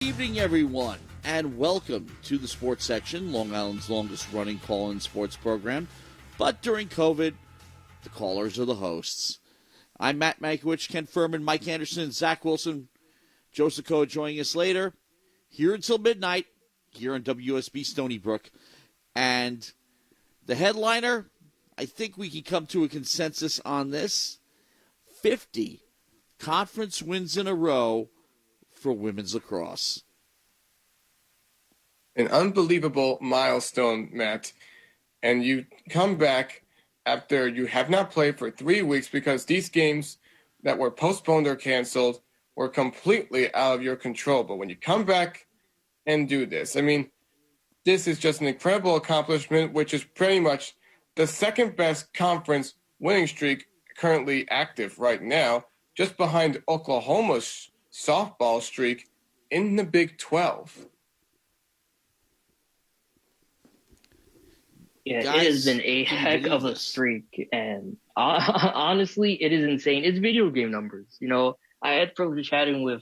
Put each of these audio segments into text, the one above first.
Good evening, everyone, and welcome to the sports section, Long Island's longest-running call-in sports program. But during COVID, the callers are the hosts. I'm Matt Mankiewich, Ken Fermin, Mike Anderson, Zach Wilson, Joe Soccoa joining us later, here until midnight, here on WUSB Stony Brook. And the headliner, I think we can come to a consensus on this, 50 conference wins in a row for women's lacrosse. An unbelievable milestone, Matt. And you come back after you have not played for 3 weeks because these games that were postponed or canceled were completely out of your control. But when you come back and do this, I mean, this is just an incredible accomplishment, which is pretty much the second best conference winning streak currently active right now, just behind Oklahoma's softball streak in the Big 12. Yeah, Guys, it has been a heck of a streak, and honestly, it is insane. It's video game numbers. You know, I had privilege chatting with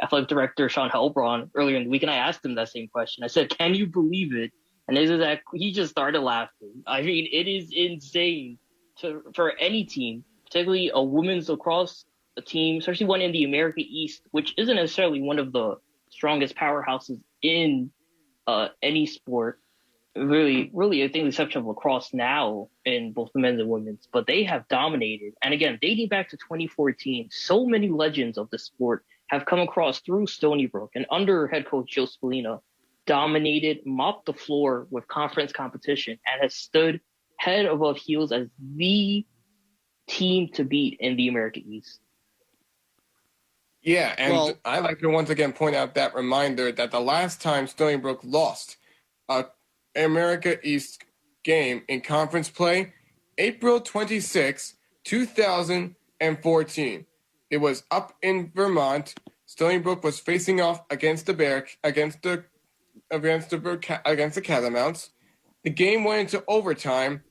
athletic director Sean Helbron earlier in the week, and I asked him that same question. I said, "Can you believe it?" And he just started laughing. I mean, it is insane for any team, particularly a women's lacrosse team, especially one in the America East, which isn't necessarily one of the strongest powerhouses in any sport. Really, I think the exception of lacrosse now in both the men's and women's, but they have dominated. And again, dating back to 2014, so many legends of the sport have come across through Stony Brook, and under head coach Joe Spallina, dominated, mopped the floor with conference competition, and has stood head above heels as the team to beat in the America East. Yeah, and I like to once again point out that reminder that the last time Stony Brook lost a America East game in conference play, April 26, 2014. It was up in Vermont. Stony Brook was facing off against the Catamounts. The game went into overtime,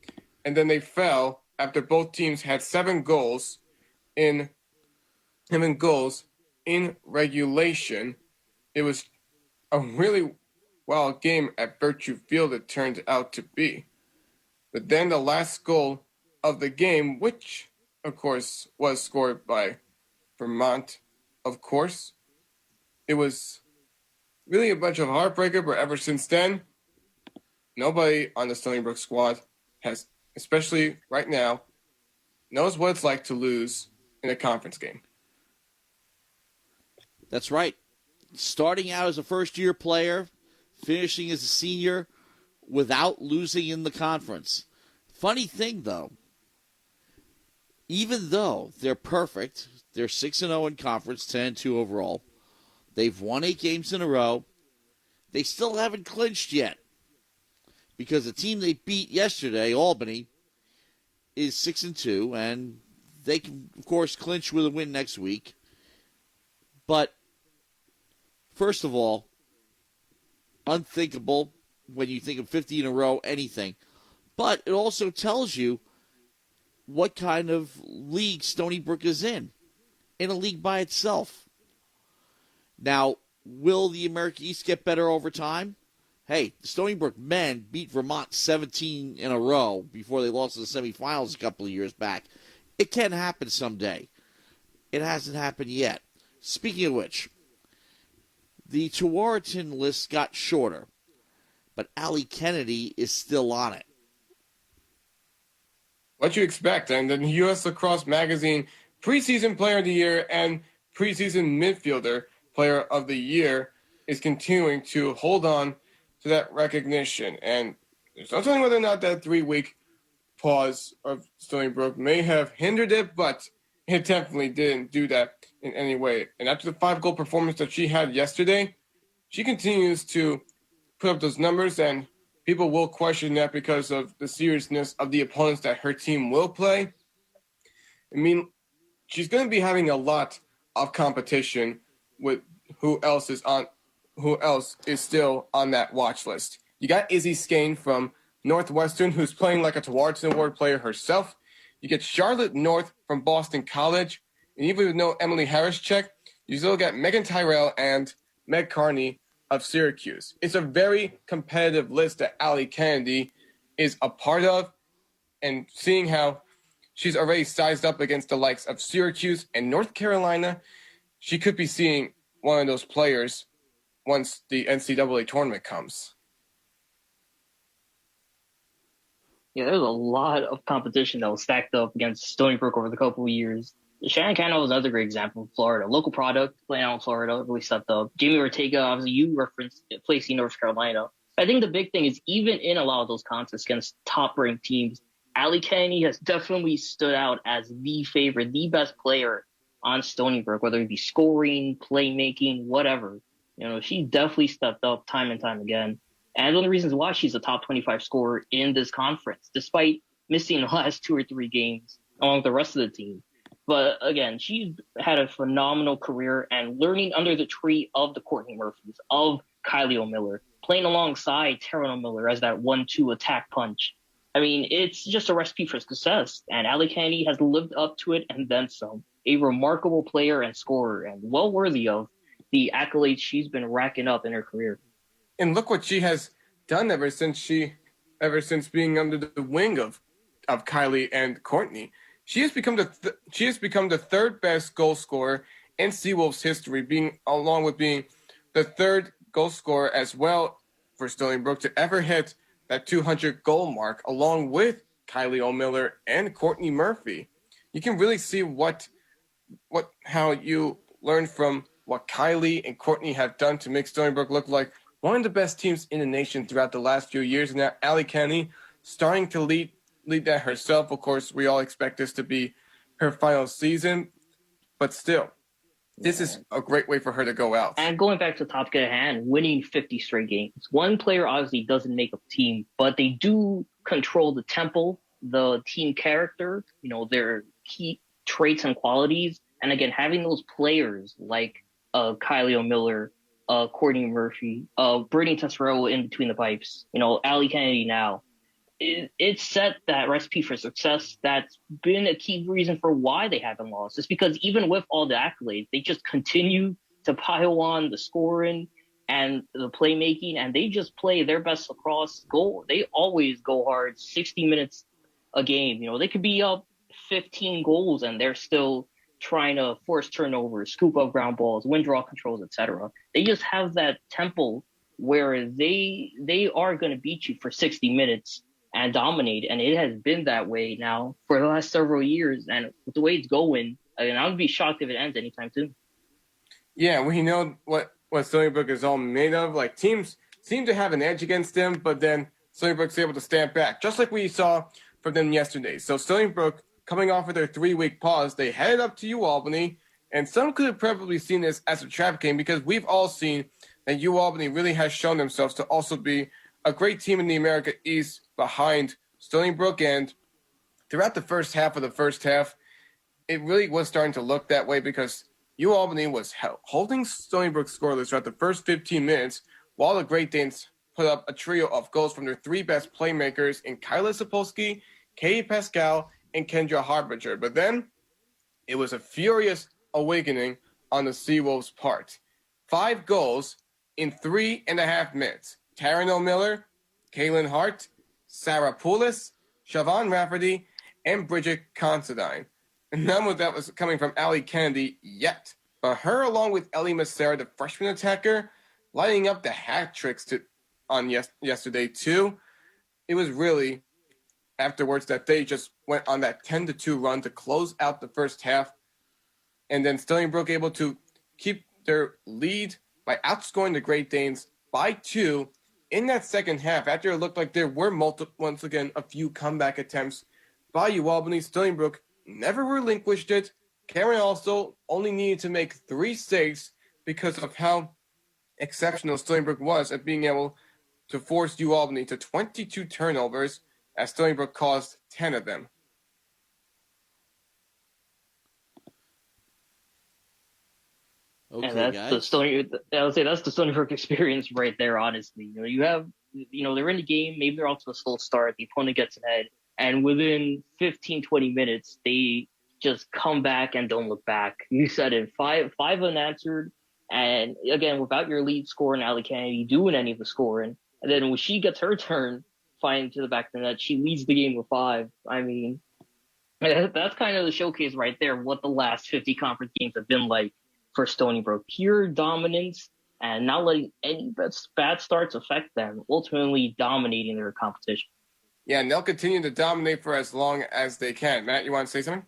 and then they fell after both teams had 7 goals in regulation. It was a really wild game at Virtue Field, it turned out to be. But then the last goal of the game, which, of course, was scored by Vermont, of course, it was really a bunch of heartbreaker, but ever since then, nobody on the Stony Brook squad has, especially right now, knows what it's like to lose in a conference game. That's right. Starting out as a first-year player, finishing as a senior without losing in the conference. Funny thing, though, even though they're perfect, they're 6-0 in conference, 10-2 overall, they've won 8 games in a row, they still haven't clinched yet. Because the team they beat yesterday, Albany, is 6-2, and they can, of course, clinch with a win next week. But, first of all, unthinkable when you think of 50 in a row, anything. But it also tells you what kind of league Stony Brook is in a league by itself. Now, will the America East get better over time? Hey, the Stony Brook men beat Vermont 17 in a row before they lost in the semifinals a couple of years back. It can happen someday. It hasn't happened yet. Speaking of which, the Tewaaraton list got shorter, but Allie Kennedy is still on it. What you expect? And the U.S. Lacrosse Magazine Preseason Player of the Year and Preseason Midfielder Player of the Year is continuing to hold on to that recognition. And there's no telling whether or not that 3-week pause of Stony Brook may have hindered it, but it definitely didn't do that in any way. And after the 5-goal performance that she had yesterday, she continues to put up those numbers, and people will question that because of the seriousness of the opponents that her team will play. I mean, she's going to be having a lot of competition with who else is still on that watch list. You got Izzy Skane from Northwestern, who's playing like a Tewaaraton Award player herself. You get Charlotte North from Boston College. And even with no Emily Harris check, you still got Megan Tyrell and Meg Carney of Syracuse. It's a very competitive list that Allie Kennedy is a part of, and seeing how she's already sized up against the likes of Syracuse and North Carolina, she could be seeing one of those players once the NCAA tournament comes. Yeah, there's a lot of competition that was stacked up against Stony Brook over the couple of years. Shannon Cano was another great example of Florida. Local product, playing out in Florida, really stepped up. Jamie Ortega, obviously you referenced placing North Carolina. I think the big thing is even in a lot of those contests against top-ranked teams, Allie Kennedy has definitely stood out as the favorite, the best player on Stony Brook, whether it be scoring, playmaking, whatever. She definitely stepped up time and time again. And one of the reasons why she's a top 25 scorer in this conference, despite missing the last 2 or 3 games along with the rest of the team. But again, she's had a phenomenal career and learning under the tree of the Courtney Murphys, of Kylie O'Miller, playing alongside Taryn O'Miller as that 1-2 attack punch. I mean, it's just a recipe for success. And Allie Kennedy has lived up to it and then some. A remarkable player and scorer and well worthy of the accolades she's been racking up in her career. And look what she has done ever since being under the wing of Kylie and Courtney. She has become the third best goal scorer in Seawolves history, along with being the third goal scorer as well for Stony Brook to ever hit that 200 goal mark, along with Kylie O'Miller and Courtney Murphy. You can really see how you learn from what Kylie and Courtney have done to make Stony Brook look like one of the best teams in the nation throughout the last few years. And now Allie Kennedy starting to lead that herself. Of course, we all expect this to be her final season, but still, this is a great way for her to go out. And going back to the topic at hand, winning 50 straight games. One player obviously doesn't make a team, but they do control the tempo, the team character, their key traits and qualities. And again, having those players like Kylie O'Miller, Courtney Murphy, Brittany Tesoro in between the pipes, Allie Kennedy now. It set that recipe for success that's been a key reason for why they haven't lost. It's because even with all the accolades, they just continue to pile on the scoring and the playmaking, and they just play their best lacrosse goal. They always go hard, 60 minutes a game. They could be up 15 goals and they're still trying to force turnovers, scoop up ground balls, win draw controls, etc. They just have that tempo where they are going to beat you for 60 minutes and dominate, and it has been that way now for the last several years. And with the way it's going, I would be shocked if it ends anytime soon. Yeah, we know what Stony Brook is all made of. Like, teams seem to have an edge against them, but then Stony Brook's able to stand back, just like we saw from them yesterday. So Stony Brook, coming off of their 3-week pause, they headed up to UAlbany, and some could have probably seen this as a trap game because we've all seen that UAlbany really has shown themselves to also be a great team in the America East behind Stony Brook. And throughout the first half, it really was starting to look that way because UAlbany was holding Stony Brook scoreless throughout the first 15 minutes while the Great Danes put up a trio of goals from their 3 best playmakers in Kyla Sapolsky, Katie Pascal, and Kendra Harbinger. But then it was a furious awakening on the Seawolves' part. 5 goals in 3.5 minutes. Taryn O'Miller, Kaylin Hart, Sarah Poulis, Siobhan Rafferty, and Bridget Considine. And none of that was coming from Allie Kennedy yet. But her, along with Ellie Massera, the freshman attacker, lighting up the hat tricks yesterday too. It was really afterwards that they just went on that 10-2 run to close out the first half. And then Stony Brook able to keep their lead by outscoring the Great Danes by 2 in that second half, after it looked like there were once again a few comeback attempts by UAlbany. Stony Brook never relinquished it. Karen also only needed to make 3 saves because of how exceptional Stony Brook was at being able to force UAlbany to 22 turnovers, as Stony Brook caused 10 of them. Okay, and that's guys. I would say that's the Stony Brook experience right there, honestly. You have, they're in the game, maybe they're off to a slow start, the opponent gets ahead, and within 15, 20 minutes, they just come back and don't look back. You said it, five unanswered And again, without your lead scorer, Allie Kennedy, doing any of the scoring, and then when she gets her turn, flying to the back of the net, she leads the game with 5. I mean, that's kind of the showcase right there, what the last 50 conference games have been like for Stony Brook. Pure dominance and not letting any bad starts affect them, ultimately dominating their competition. Yeah, and they'll continue to dominate for as long as they can. Matt, you want to say something?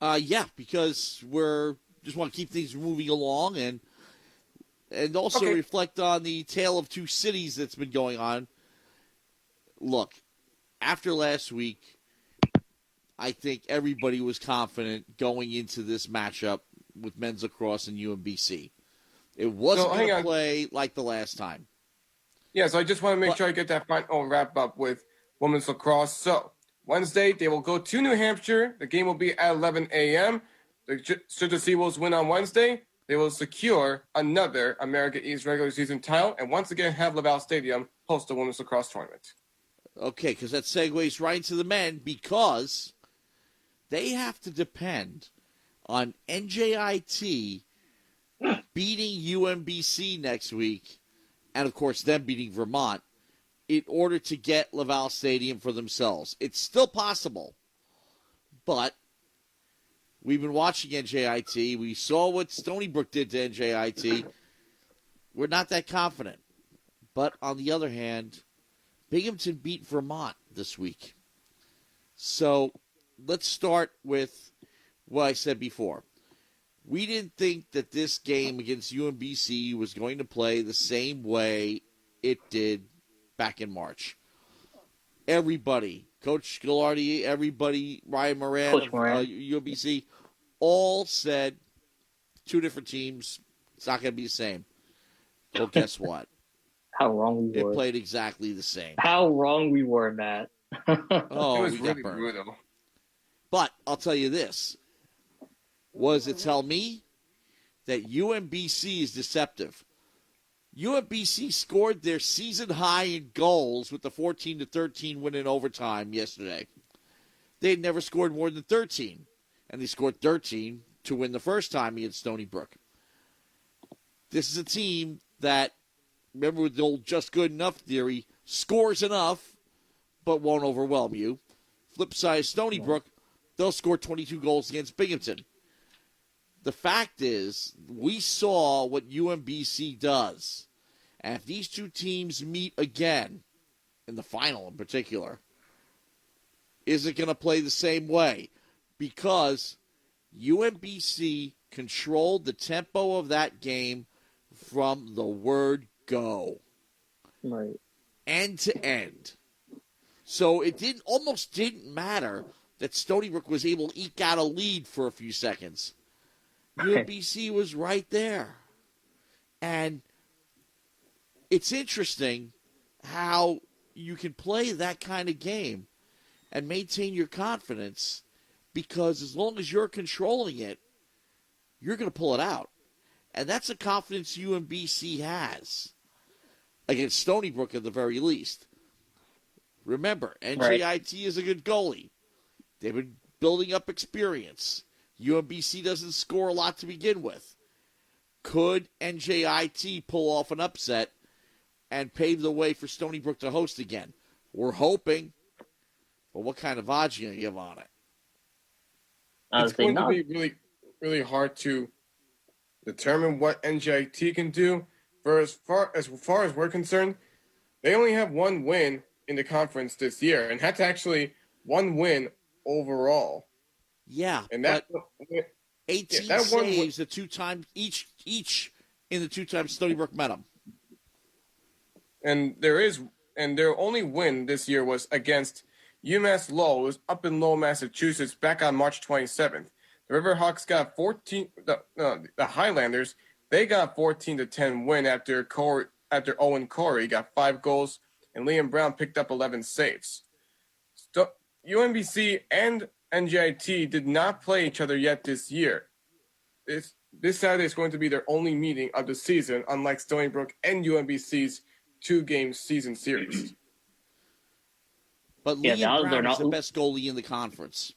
Yeah, because we're just want to keep things moving along and also reflect on the tale of two cities that's been going on. Look, after last week, I think everybody was confident going into this matchup with men's lacrosse and UMBC. It wasn't going to play like the last time. Yeah, so I just want to make sure I get that final wrap up with women's lacrosse. So, Wednesday, they will go to New Hampshire. The game will be at 11 a.m. Should the Seawolves win on Wednesday, they will secure another America East regular season title and once again have Laval Stadium host the women's lacrosse tournament. Okay, because that segues right into the men because they have to depend on NJIT beating UMBC next week and, of course, them beating Vermont in order to get Laval Stadium for themselves. It's still possible, but we've been watching NJIT. We saw what Stony Brook did to NJIT. We're not that confident. But on the other hand, Binghamton beat Vermont this week. So let's start with what I said before. We didn't think that this game against UMBC was going to play the same way it did back in March. Everybody, Coach Gilardi, everybody, Ryan Moran of UMBC, all said 2 different teams. It's not going to be the same. Well, guess what? How wrong we were. It played exactly the same. How wrong we were, Matt. Oh, it was really brutal. But I'll tell you this. Was it tell me that UMBC is deceptive? UMBC scored their season high in goals with the 14-13 win in overtime yesterday. They had never scored more than 13, and they scored 13 to win the first time against Stony Brook. This is a team that, remember with the old just good enough theory, scores enough but won't overwhelm you. Flip side, Stony Brook, they'll score 22 goals against Binghamton. The fact is, we saw what UMBC does. And if these two teams meet again, in the final in particular, is it going to play the same way? Because UMBC controlled the tempo of that game from the word go. Right. End to end. So it almost didn't matter that Stony Brook was able to eke out a lead for a few seconds. UMBC was right there. And it's interesting how you can play that kind of game and maintain your confidence because as long as you're controlling it, you're going to pull it out. And that's a confidence UMBC has against Stony Brook at the very least. Remember, NJIT is a good goalie. They've been building up experience. UMBC doesn't score a lot to begin with. Could NJIT pull off an upset and pave the way for Stony Brook to host again? We're hoping. But what kind of odds are you going to give on it? It's going to be really, really hard to determine what NJIT can do. For as far as we're concerned, they only have one win in the conference this year and had to actually one win overall. Yeah, and that 18 saves the 2 times each in the 2 times Stony Brook met them. And their only win this year was against UMass Lowell, was up in Lowell, Massachusetts, back on March 27th. The Riverhawks got 14. The Highlanders, they got 14-10 win after Owen Corey got 5 goals and Liam Brown picked up 11 saves. UMBC and NJIT did not play each other yet this year. This Saturday is going to be their only meeting of the season, unlike Stony Brook and UMBC's 2-game season series. But Liam Brown is the best goalie in the conference.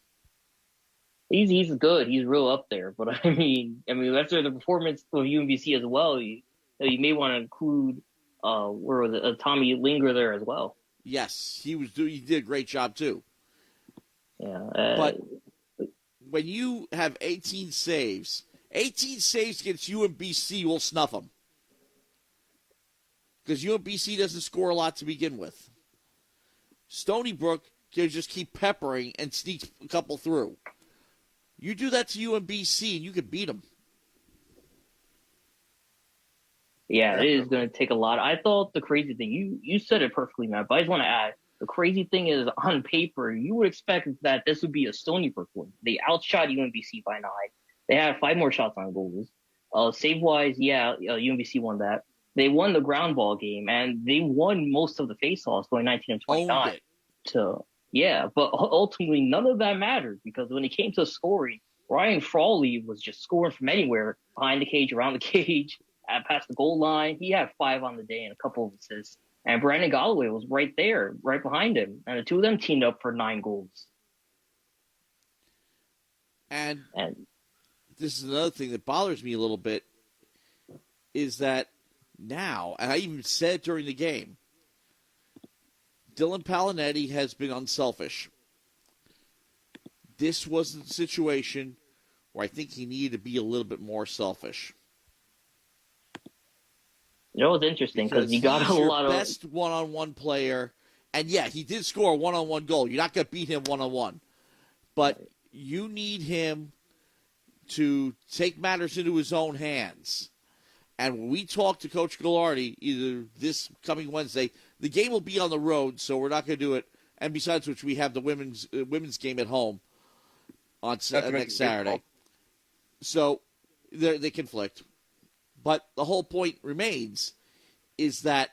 He's good. He's real up there. But I mean, after the performance of UMBC as well, you may want to include where was it, Tommy Linger there as well. Yes, he did a great job too. Yeah, but when you have 18 saves against UMBC will snuff them. Because UMBC doesn't score a lot to begin with. Stony Brook can just keep peppering and sneak a couple through. You do that to UMBC and you can beat them. Yeah, it is going to take a lot. I thought the crazy thing, you said it perfectly, Matt, but I just want to add, the crazy thing is, on paper, you would expect that this would be a Stony Brook win. They outshot UMBC by 9. They had 5 more shots on goals. Save-wise, UMBC won that. They won the ground ball game, and they won most of the faceoffs, going 19 and 29. But ultimately, none of that mattered, because when it came to scoring, Ryan Frawley was just scoring from anywhere, behind the cage, around the cage, past the goal line. He had 5 on the day and a couple of assists. And Brandon Galloway was right there, right behind him. And the two of them teamed up for 9 goals. And this is another thing that bothers me a little bit, is that now, and I even said during the game, Dylan Palinetti has been unselfish. This wasn't a situation where I think he needed to be a little bit more selfish. You know what's interesting? Because he got a lot of best one-on-one player, and yeah, he did score a one-on-one goal. You're not going to beat him one-on-one, but you need him to take matters into his own hands. And when we talk to Coach Gallardi, either this coming Wednesday, the game will be on the road, so we're not going to do it. And besides which, we have the women's game at home on next Saturday. So they conflict. But the whole point remains is that,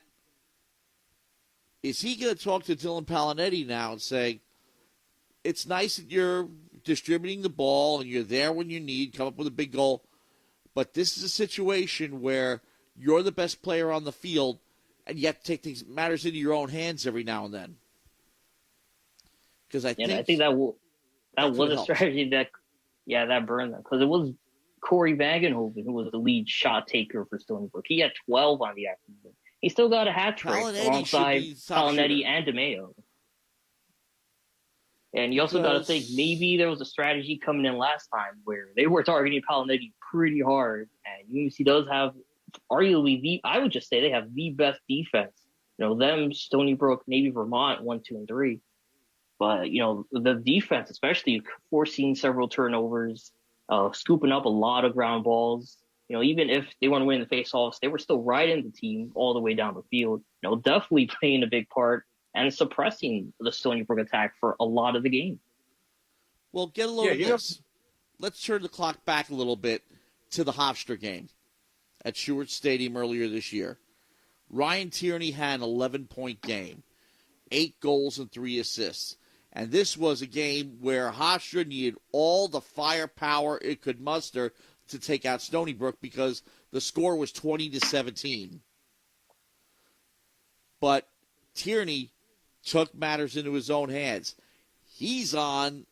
is he going to talk to Dylan Palinetti now and say, it's nice that you're distributing the ball and you're there when you need, come up with a big goal, but this is a situation where you're the best player on the field and you have to take matters into your own hands every now and then. Because I think that was a strategy that burned them. Because it was Corey Vangenhoven, who was the lead shot taker for Stony Brook. He had 12 on the afternoon. He still got a hat trick alongside Palinetti and DeMeo. And you also got to think, maybe there was a strategy coming in last time where they were targeting Palinetti pretty hard. And UMBC does have, arguably, I would just say they have the best defense. Them, Stony Brook, maybe Vermont, 1, 2, and 3. But, the defense, especially forcing several turnovers, scooping up a lot of ground balls. Even if they weren't winning the faceoffs, they were still riding the team all the way down the field. Definitely playing a big part and suppressing the Stony Brook attack for a lot of the game. Well, get a load of this. Let's turn the clock back a little bit to the Hofstra game at Stewart Stadium earlier this year. Ryan Tierney had an 11-point game, 8 goals and 3 assists. And this was a game where Hofstra needed all the firepower it could muster to take out Stony Brook because the score was 20-17. But Tierney took matters into his own hands. He's on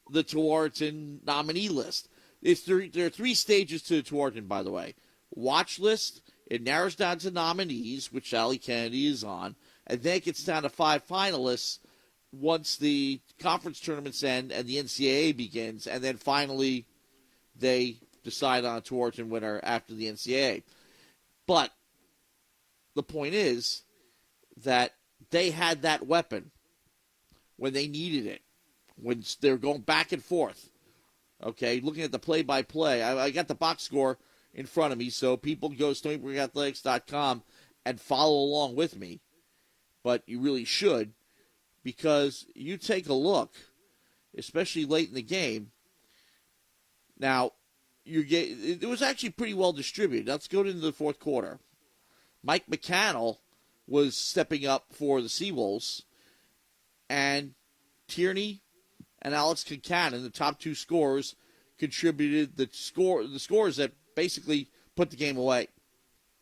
the Tewaaraton nominee list. There are 3 stages to the Tewaaraton, by the way. Watch list, it narrows down to nominees, which Sally Kennedy is on, and then it gets down to 5 finalists once the conference tournaments end and the NCAA begins, and then finally they decide on a Tewaaraton winner after the NCAA. But the point is that they had that weapon when they needed it, when they were going back and forth. Okay, looking at the play-by-play, I got the box score in front of me, so people go to StonyBrookAthletics.com and follow along with me. But you really should, because you take a look, especially late in the game. Now, it was actually pretty well distributed. Let's go into the fourth quarter. Mike McCannell was stepping up for the Seawolves, and Tierney and Alex Concannon, the top 2 scorers, contributed the scores that basically put the game away,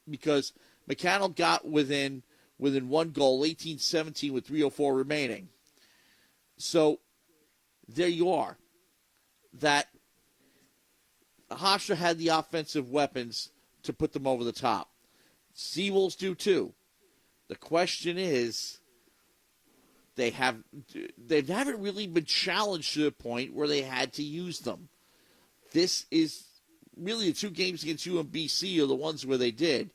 because McCannell got within 1 goal, 18-17 with 3:04 remaining. So there you are. that Hofstra had the offensive weapons to put them over the top. Seawolves do too. The question is, they haven't really been challenged to the point where they had to use them. This is really the 2 games against UMBC are the ones where they did.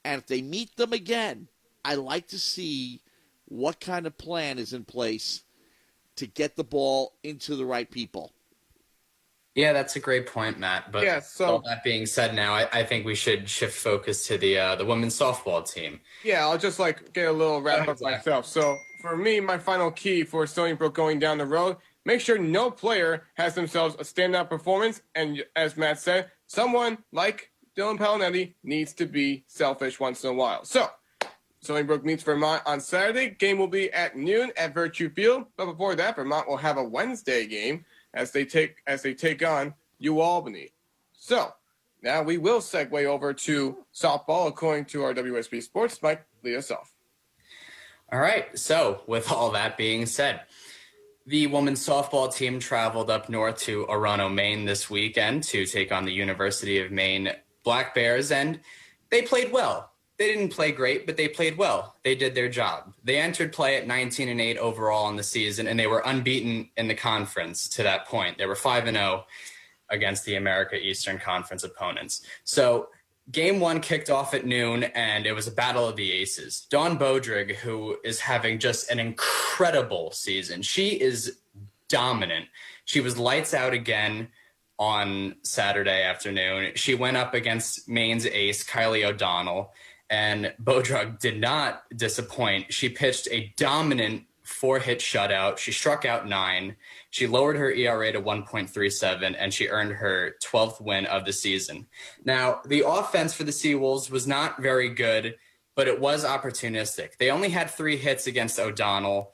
And if they meet them again, I like to see what kind of plan is in place to get the ball into the right people. Yeah, that's a great point, Matt. But all that being said now, I think we should shift focus to the women's softball team. Yeah, I'll just get a little wrap up myself. So for me, my final key for Stony Brook going down the road, make sure no player has themselves a standout performance. And as Matt said, someone like Dylan Palinetti needs to be selfish once in a while. So Stony Brook meets Vermont on Saturday. Game will be at noon at Virtue Field. But before that, Vermont will have a Wednesday game as they take on UAlbany. So now we will segue over to softball according to our WSB Sports. Mike, lead us off. All right. So with all that being said, the women's softball team traveled up north to Orono, Maine this weekend to take on the University of Maine Black Bears, and they played well. They didn't play great, but they played well. They did their job. They entered play at 19-8 overall in the season, and they were unbeaten in the conference to that point. They were 5-0 against the America Eastern Conference opponents. So game 1 kicked off at noon, and it was a battle of the aces. Dawn Bodrig, who is having just an incredible season. She is dominant. She was lights out again on Saturday afternoon. She went up against Maine's ace, Kylie O'Donnell, and Bodrug did not disappoint. She pitched a dominant 4-hit shutout. She struck out 9. She lowered her ERA to 1.37, and she earned her 12th win of the season. Now, the offense for the Seawolves was not very good, but it was opportunistic. They only had 3 hits against O'Donnell,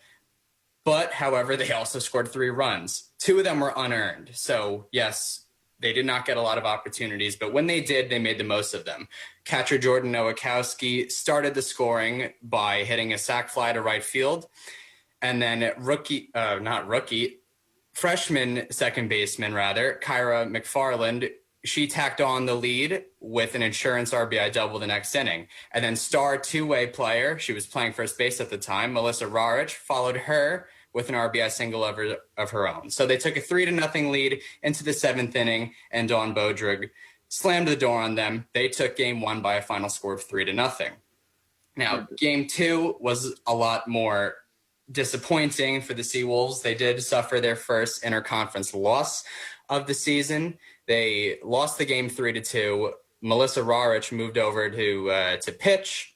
but, however, they also scored 3 runs. 2 of them were unearned. So, yes, they did not get a lot of opportunities, but when they did, they made the most of them. Catcher Jordan Nowakowski started the scoring by hitting a sac fly to right field. And then freshman second baseman, Kyra McFarland, she tacked on the lead with an insurance RBI double the next inning. And then star 2-way player, she was playing first base at the time, Melissa Rarich, followed her with an RBI single of her own. So they took a 3-0 lead into the 7th inning, and Dawn Bodrig slammed the door on them. They took game 1 by a final score of 3-0. Now, game 2 was a lot more disappointing for the Seawolves. They did suffer their first interconference loss of the season. They lost the game 3-2. Melissa Rarich moved over to pitch.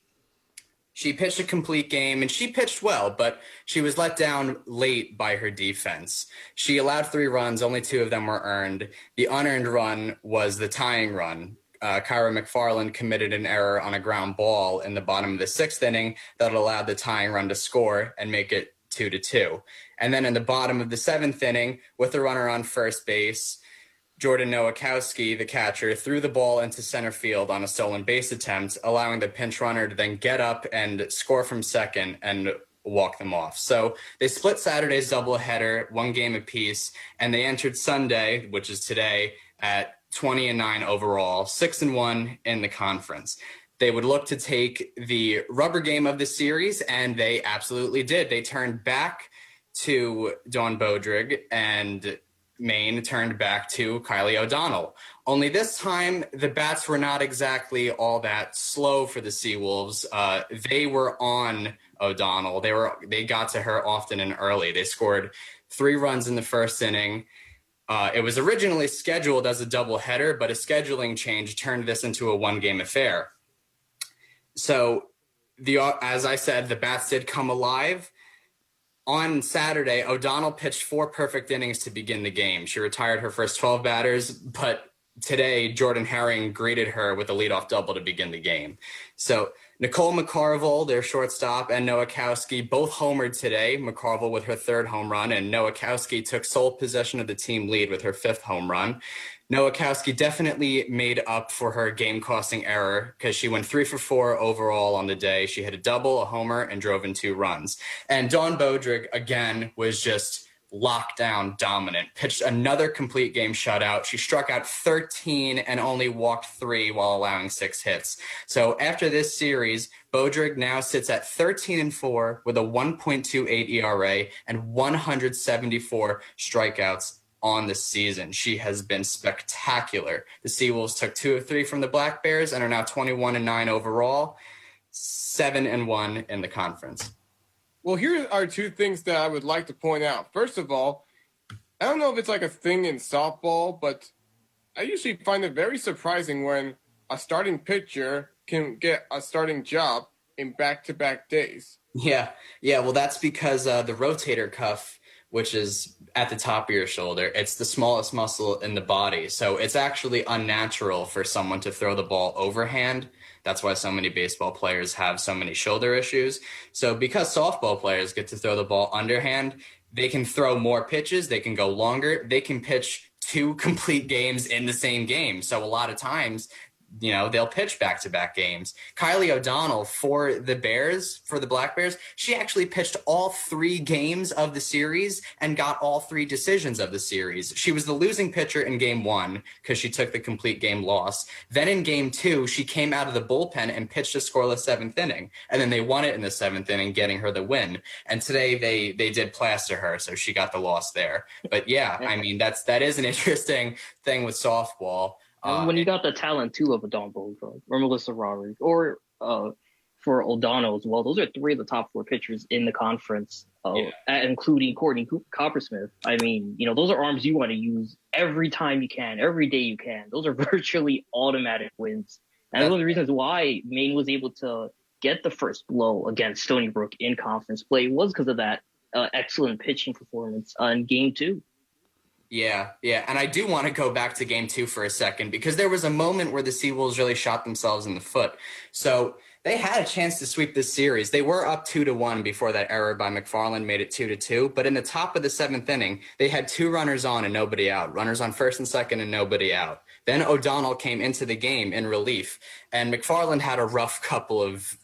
She pitched a complete game, and she pitched well, but she was let down late by her defense. She allowed 3 runs. Only 2 of them were earned. The unearned run was the tying run. Kyra McFarland committed an error on a ground ball in the bottom of the 6th inning that allowed the tying run to score and make it 2-2. And then in the bottom of the 7th inning, with the runner on first base, Jordan Nowakowski, the catcher, threw the ball into center field on a stolen base attempt, allowing the pinch runner to then get up and score from second and walk them off. So they split Saturday's doubleheader, 1 game apiece, and they entered Sunday, which is today, at 20-9 overall, 6-1 in the conference. They would look to take the rubber game of the series, and they absolutely did. They turned back to Dawn Bodrig, and Maine turned back to Kylie O'Donnell. Only this time, the bats were not exactly all that slow for the Seawolves. They were on O'Donnell. They got to her often and early. They scored 3 runs in the first inning. It was originally scheduled as a doubleheader, but a scheduling change turned this into a 1-game affair. So, as I said, the bats did come alive. On Saturday, O'Donnell pitched 4 perfect innings to begin the game. She retired her first 12 batters, but today, Jordan Herring greeted her with a leadoff double to begin the game. So Nicole McCarville, their shortstop, and Nowakowski both homered today, McCarville with her 3rd home run, and Nowakowski took sole possession of the team lead with her 5th home run. Nowakowski definitely made up for her game-costing error because she went 3 for 4 overall on the day. She hit a double, a homer, and drove in 2 runs. And Dawn Bodrig, again, was just lockdown dominant, pitched another complete game shutout. She struck out 13 and only walked 3 while allowing 6 hits. So after this series, Bodrig now sits at 13-4 with a 1.28 ERA and 174 strikeouts on the season. She has been spectacular. The Seawolves took 2 of 3 from the Black Bears and are now 21-9 overall, 7-1 in the conference. Well, here are 2 things that I would like to point out. First of all, I don't know if it's like a thing in softball, but I usually find it very surprising when a starting pitcher can get a starting job in back-to-back days. Yeah. Well, that's because the rotator cuff, which is at the top of your shoulder, it's the smallest muscle in the body. So it's actually unnatural for someone to throw the ball overhand. That's why so many baseball players have so many shoulder issues. So because softball players get to throw the ball underhand, they can throw more pitches, they can go longer, they can pitch 2 complete games in the same game. So a lot of times, they'll pitch back-to-back games. Kylie O'Donnell for the Black Bears, she actually pitched all 3 games of the series and got all 3 decisions of the series. She was the losing pitcher in game 1 because she took the complete game loss. Then in game 2, she came out of the bullpen and pitched a scoreless 7th inning. And then they won it in the 7th inning, getting her the win. And today they did plaster her, so she got the loss there. But yeah, I mean, that is an interesting thing with softball. When you got the talent too of a Don Bodrog or Melissa Rodriguez or for O'Donnell as well, those are 3 of the top 4 pitchers in the conference, including Courtney Coppersmith. I mean, those are arms you want to use every time you can, every day you can. Those are virtually automatic wins. And that's one of the reasons why Maine was able to get the first blow against Stony Brook in conference play was because of that excellent pitching performance in game 2. Yeah. And I do want to go back to game 2 for a second because there was a moment where the Seawolves really shot themselves in the foot. So they had a chance to sweep this series. They were up 2-1 before that error by McFarland made it 2-2. But in the top of the 7th inning, they had 2 runners on and nobody out. Runners on first and second and nobody out. Then O'Donnell came into the game in relief, and McFarland had a rough couple of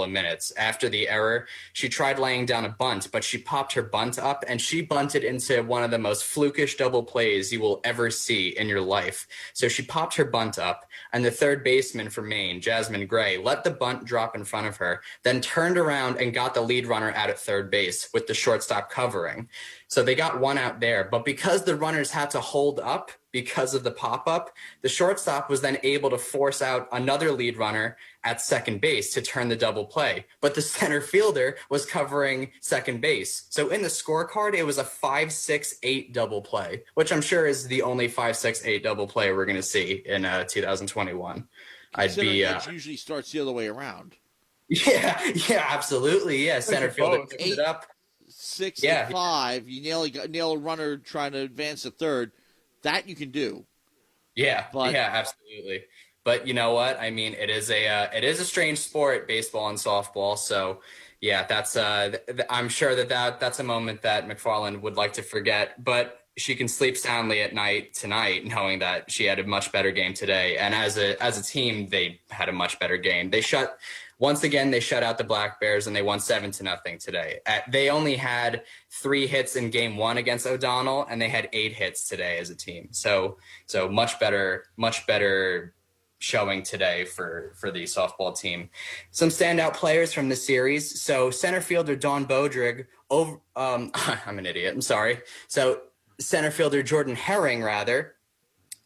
minutes. After the error, she tried laying down a bunt, but she popped her bunt up and she bunted into one of the most flukish double plays you will ever see in your life. So she popped her bunt up, and the third baseman for Maine, Jasmine Gray, let the bunt drop in front of her, then turned around and got the lead runner out at third base with the shortstop covering. So they got 1 out there, but because the runners had to hold up because of the pop-up, the shortstop was then able to force out another lead runner at second base to turn the double play. But the center fielder was covering second base. So in the scorecard, it was a 5-6-8 double play, which I'm sure is the only 5-6-8 double play we're going to see in 2021. It usually starts the other way around. Yeah, absolutely. Yeah, center fielder picks it up. 6-5, you nail a runner trying to advance to third. That you can do. Yeah, absolutely. But you know what? I mean, it is a strange sport, baseball and softball. So, yeah, that's I'm sure that's a moment that McFarland would like to forget. But she can sleep soundly at night tonight, knowing that she had a much better game today. And as a team, they had a much better game. They shut out the Black Bears and they won 7-0 today. They only had 3 hits in game 1 against O'Donnell, and they had 8 hits today as a team. So much better showing today for the softball team. Some standout players from the series. So center fielder Dawn Bodrig, I'm an idiot. I'm sorry. So center fielder Jordan Herring,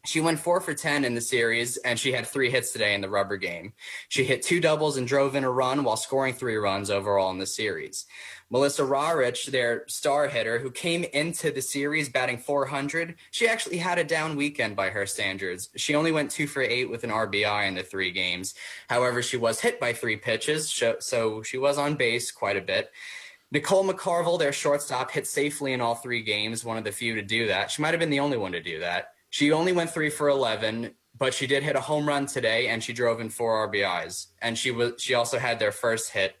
she went 4 for 10 in the series, and she had 3 hits today in the rubber game. She hit 2 doubles and drove in a run while scoring 3 runs overall in the series. Melissa Rarich, their star hitter, who came into the series batting .400, she actually had a down weekend by her standards. She only went 2 for 8 with an RBI in the 3 games. However, she was hit by 3 pitches, so she was on base quite a bit. Nicole McCarville, their shortstop, hit safely in all 3 games, one of the few to do that. She might have been the only one to do that. She only went 3 for 11, but she did hit a home run today, and she drove in 4 RBIs. And she also had their first hit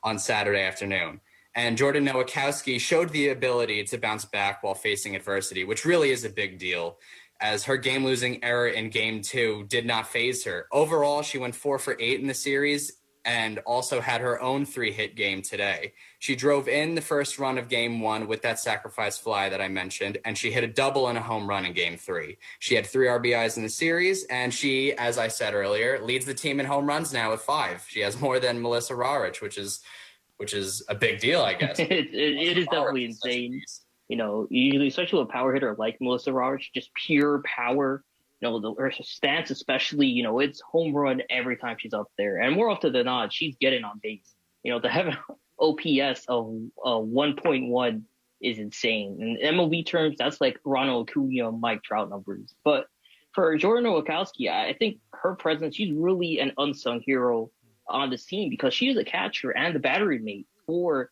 on Saturday afternoon. And Jordan Nowakowski showed the ability to bounce back while facing adversity, which really is a big deal, as her game-losing error in Game 2 did not faze her. Overall, she went 4 for 8 in the series, and also had her own 3-hit game today. She drove in the first run of game 1 with that sacrifice fly that I mentioned, and she hit a double and a home run in game 3. She had 3 RBIs in the series, and she, as I said earlier, leads the team in home runs now with 5. She has more than Melissa Rarich, which is a big deal, I guess. It is definitely insane. You know, usually, especially with a power hitter like Melissa Rarich, just pure power. You know, her stance especially, you know, it's home run every time she's up there. And more often than not, she's getting on base. You know, to have an OPS of 1.1 is insane. In MLB terms, that's like Ronald Acuna, Mike Trout numbers. But for Jordano Witkowski, I think her presence, she's really an unsung hero on this team because she is a catcher and the battery mate for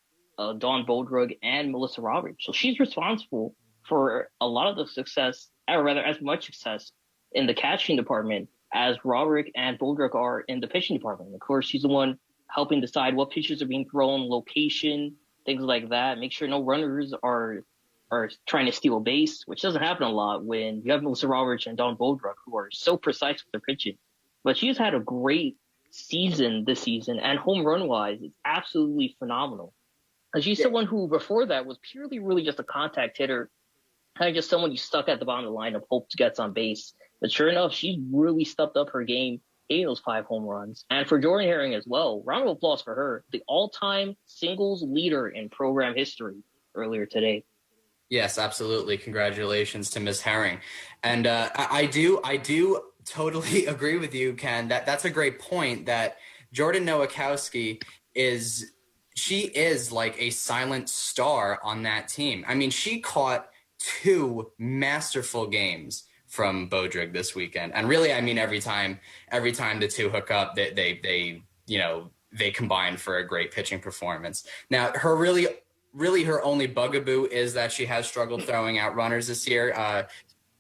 Dawn Bodrug and Melissa Rarich. So she's responsible for a lot of the success, or rather as much success in the catching department as Rarich and Bodrug are in the pitching department. Of course, she's the one helping decide what pitches are being thrown, location, things like that. Make sure no runners are trying to steal a base, which doesn't happen a lot when you have Melissa Rarich and Dawn Bodrug, who are so precise with their pitching. But she's had a great season this season, and home run wise, it's absolutely phenomenal. And she's someone who before that was purely really just a contact hitter, kind of just someone you stuck at the bottom of the lineup, hopes gets on base. But sure enough, she's really stepped up her game, getting those 5 home runs. And for Jordan Herring as well, round of applause for her, the all-time singles leader in program history earlier today. Yes, absolutely. Congratulations to Ms. Herring. And I do totally agree with you, Ken. That's a great point that Jordan Nowakowski is like a silent star on that team. I mean, she caught 2 masterful games from Bodrug this weekend. And really, I mean, every time the 2 hook up, they combine for a great pitching performance. Now, her really her only bugaboo is that she has struggled throwing out runners this year.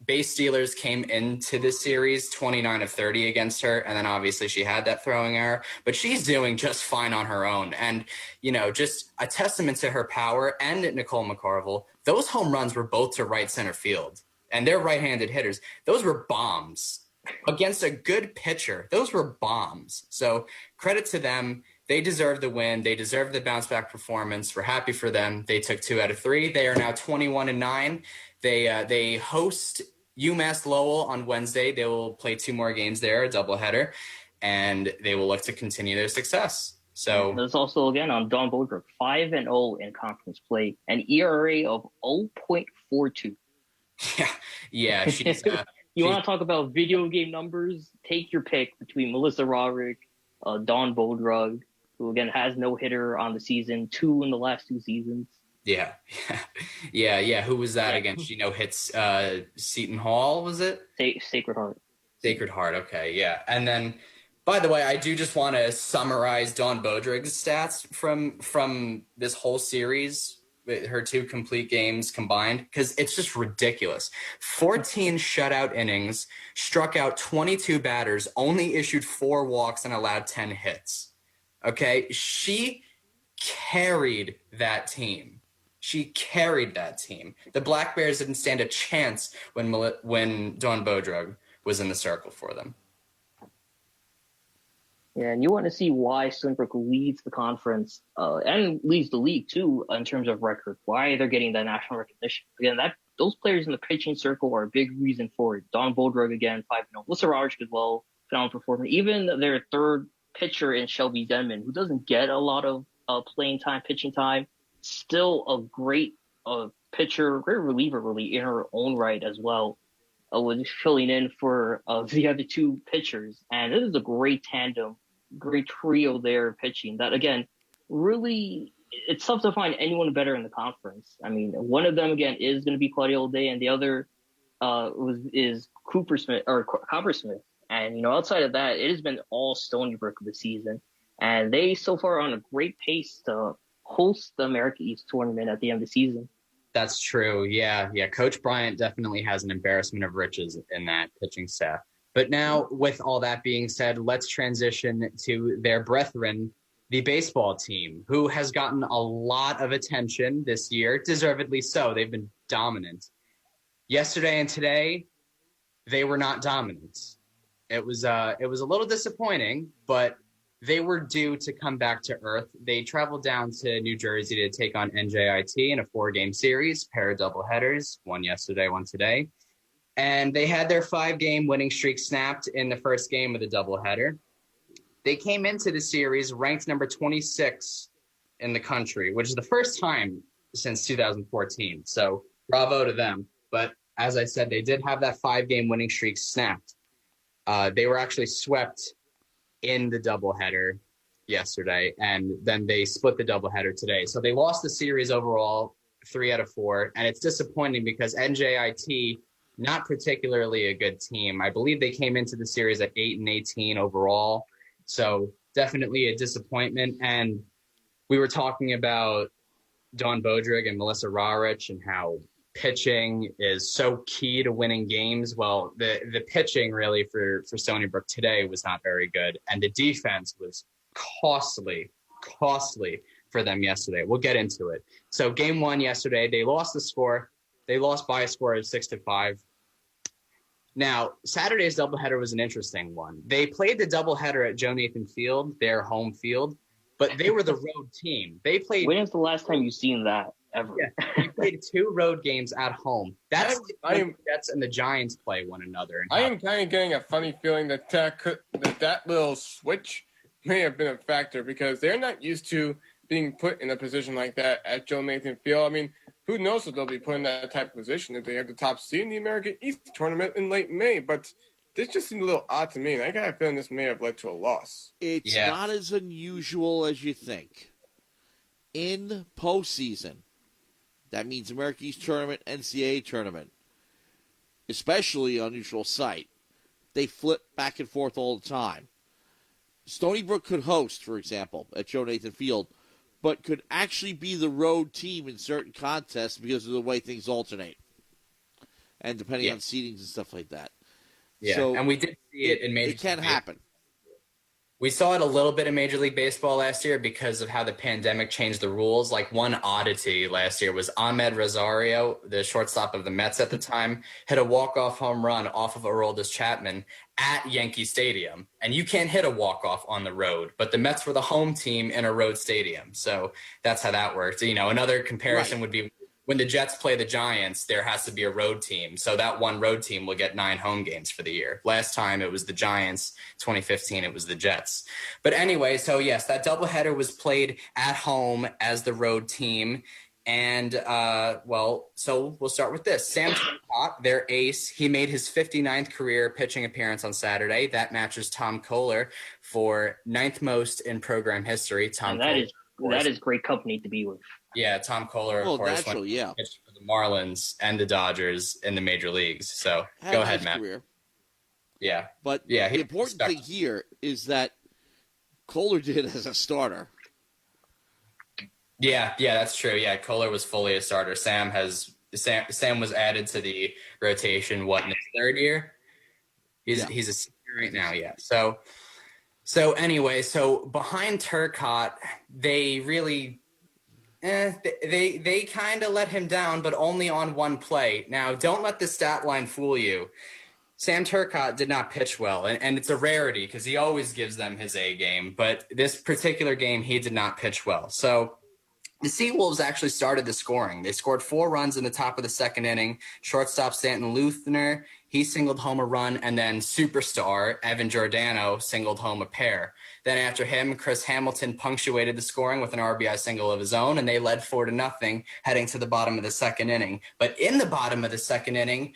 Base stealers came into this series 29 of 30 against her, and then obviously she had that throwing error, but she's doing just fine on her own. And, you know, just a testament to her power and Nicole McCarville. Those home runs were both to right center field, and they're right-handed hitters. Those were bombs against a good pitcher. Those were bombs. So credit to them. They deserve the win. They deserve the bounce-back performance. We're happy for them. They took 2 out of 3. They are now 21-9. They host UMass Lowell on Wednesday. They will play 2 more games there, a doubleheader, and they will look to continue their success. So there's also, again, on Dawn Bodrug, 5-0 in conference play, an ERA of 0.42. Yeah, she's. You want to talk about video game numbers? Take your pick between Melissa Rarich, Dawn Bodrug, who again has no hitter on the season, 2 in the last 2 seasons. Yeah. Who was that again? She hits Seton Hall, was it? Sacred Heart. Sacred Heart. Okay, yeah. And then, by the way, I do just want to summarize Dawn Bodrug's stats from this whole series, her 2 complete games combined, because it's just ridiculous. 14 shutout innings, struck out 22 batters, only issued 4 walks, and allowed 10 hits. Okay, she carried that team. The Black Bears didn't stand a chance when Dawn Bodrug was in the circle for them. Yeah, and you want to see why Stony Brook leads the conference and leads the league, too, in terms of record. Why they're getting that national recognition. Again, those players in the pitching circle are a big reason for it. Dawn Bodrug, again, 5-0. Melissa Rarich as well, phenomenal performer. Even their third pitcher in Shelby Denman, who doesn't get a lot of playing time, pitching time, still a great pitcher, great reliever, really, in her own right as well. Was filling in for the other 2 pitchers. And this is a great tandem, great trio there pitching that, again, really, it's tough to find anyone better in the conference. I mean, one of them, again, is going to be Claudia O'Day, and the other is Coppersmith. And, outside of that, it has been all Stony Brook this season. And they so far are on a great pace to host the America East tournament at the end of the season. That's true. Yeah. Coach Bryant definitely has an embarrassment of riches in that pitching staff. But now, with all that being said, let's transition to their brethren, the baseball team, who has gotten a lot of attention this year, deservedly so. They've been dominant. Yesterday and today, they were not dominant. It was a little disappointing, but they were due to come back to earth. They traveled down to New Jersey to take on NJIT in a 4-game series, pair of doubleheaders, one yesterday, one today. And they had their 5-game winning streak snapped in the first game of the doubleheader. They came into the series ranked number 26 in the country, which is the first time since 2014. So bravo to them. But as I said, they did have that 5-game winning streak snapped. They were actually swept in the doubleheader yesterday, and then they split the doubleheader today. So they lost the series overall 3 out of 4, and it's disappointing because NJIT, not particularly a good team. I believe they came into the series at 8-18 overall, so definitely a disappointment. And we were talking about Dawn Bodrig and Melissa Rarich and how pitching is so key to winning games. Well, the pitching really for Stony Brook today was not very good, and the defense was costly for them yesterday. We'll get into it. So game 1 yesterday, they lost the score. They lost by a score of 6-5. Now, Saturday's doubleheader was an interesting one. They played the doubleheader at Joe Nathan Field, their home field, but they were the road team. They played. When is the last time you've seen that? Ever. Yeah, we played 2 road games at home. That's the Jets and the Giants play one another. I am kind of getting a funny feeling that that little switch may have been a factor because they're not used to being put in a position like that at Joe Nathan Field. I mean, who knows if they'll be put in that type of position if they have the top seed in the American East tournament in late May. But this just seemed a little odd to me, and I got a feeling this may have led to a loss. It's not as unusual as you think. In postseason, that means American East Tournament, NCAA Tournament, especially on neutral site. They flip back and forth all the time. Stony Brook could host, for example, at Joe Nathan Field, but could actually be the road team in certain contests because of the way things alternate. And depending on seedings and stuff like that. Yeah, so and we did see it in Major League. It can happen. We saw it a little bit in Major League Baseball last year because of how the pandemic changed the rules. Like one oddity last year was Ahmed Rosario, the shortstop of the Mets at the time, hit a walk-off home run off of Aroldis Chapman at Yankee Stadium. And you can't hit a walk-off on the road, but the Mets were the home team in a road stadium. So that's how that worked. You know, another comparison would be when the Jets play the Giants, there has to be a road team. So that one road team will get 9 home games for the year. Last time it was the Giants. 2015, it was the Jets. But anyway, so yes, that doubleheader was played at home as the road team. And, so we'll start with this. Sam Turcotte, their ace, he made his 59th career pitching appearance on Saturday. That matches Tom Kohler for 9th most in program history. That is great company to be with. Yeah, Tom Kohler, of course, pitched for the Marlins and the Dodgers in the major leagues. So go ahead, Matt. Career. Yeah. But the important thing here is that Kohler did as a starter. Yeah, that's true. Yeah, Kohler was fully a starter. Sam was added to the rotation, in his 3rd year? He's a senior right now, yeah. So anyway, behind Turcotte, they really they kind of let him down, but only on one play. Now, don't let the stat line fool you. Sam Turcotte did not pitch well, and it's a rarity because he always gives them his A game, but this particular game, he did not pitch well. So the Seawolves actually started the scoring. They scored 4 runs in the top of the 2nd inning. Shortstop Stanton Luthner, he singled home a run, and then superstar Evan Jordano singled home a pair. Then after him, Chris Hamilton punctuated the scoring with an RBI single of his own, and they led 4-0 heading to the bottom of the 2nd inning. But in the bottom of the 2nd inning,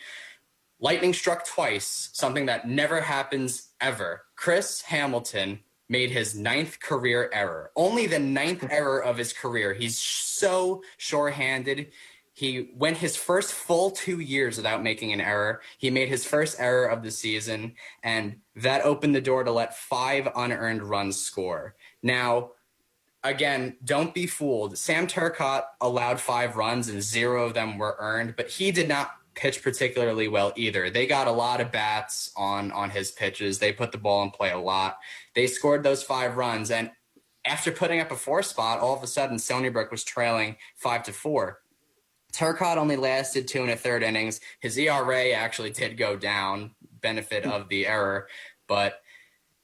lightning struck twice, something that never happens ever. Chris Hamilton made his 9th career error. Only the 9th error of his career. He's so sure-handed. He went his first full 2 years without making an error. He made his first error of the season, and that opened the door to let 5 unearned runs score. Now, again, don't be fooled. Sam Turcotte allowed 5 runs, and 0 of them were earned, but he did not pitch particularly well either. They got a lot of bats on his pitches. They put the ball in play a lot. They scored those 5 runs, and after putting up a 4 spot, all of a sudden Stony Brook was trailing 5-4. Turcotte only lasted 2 1/3 innings. His ERA actually did go down, benefit of the error, but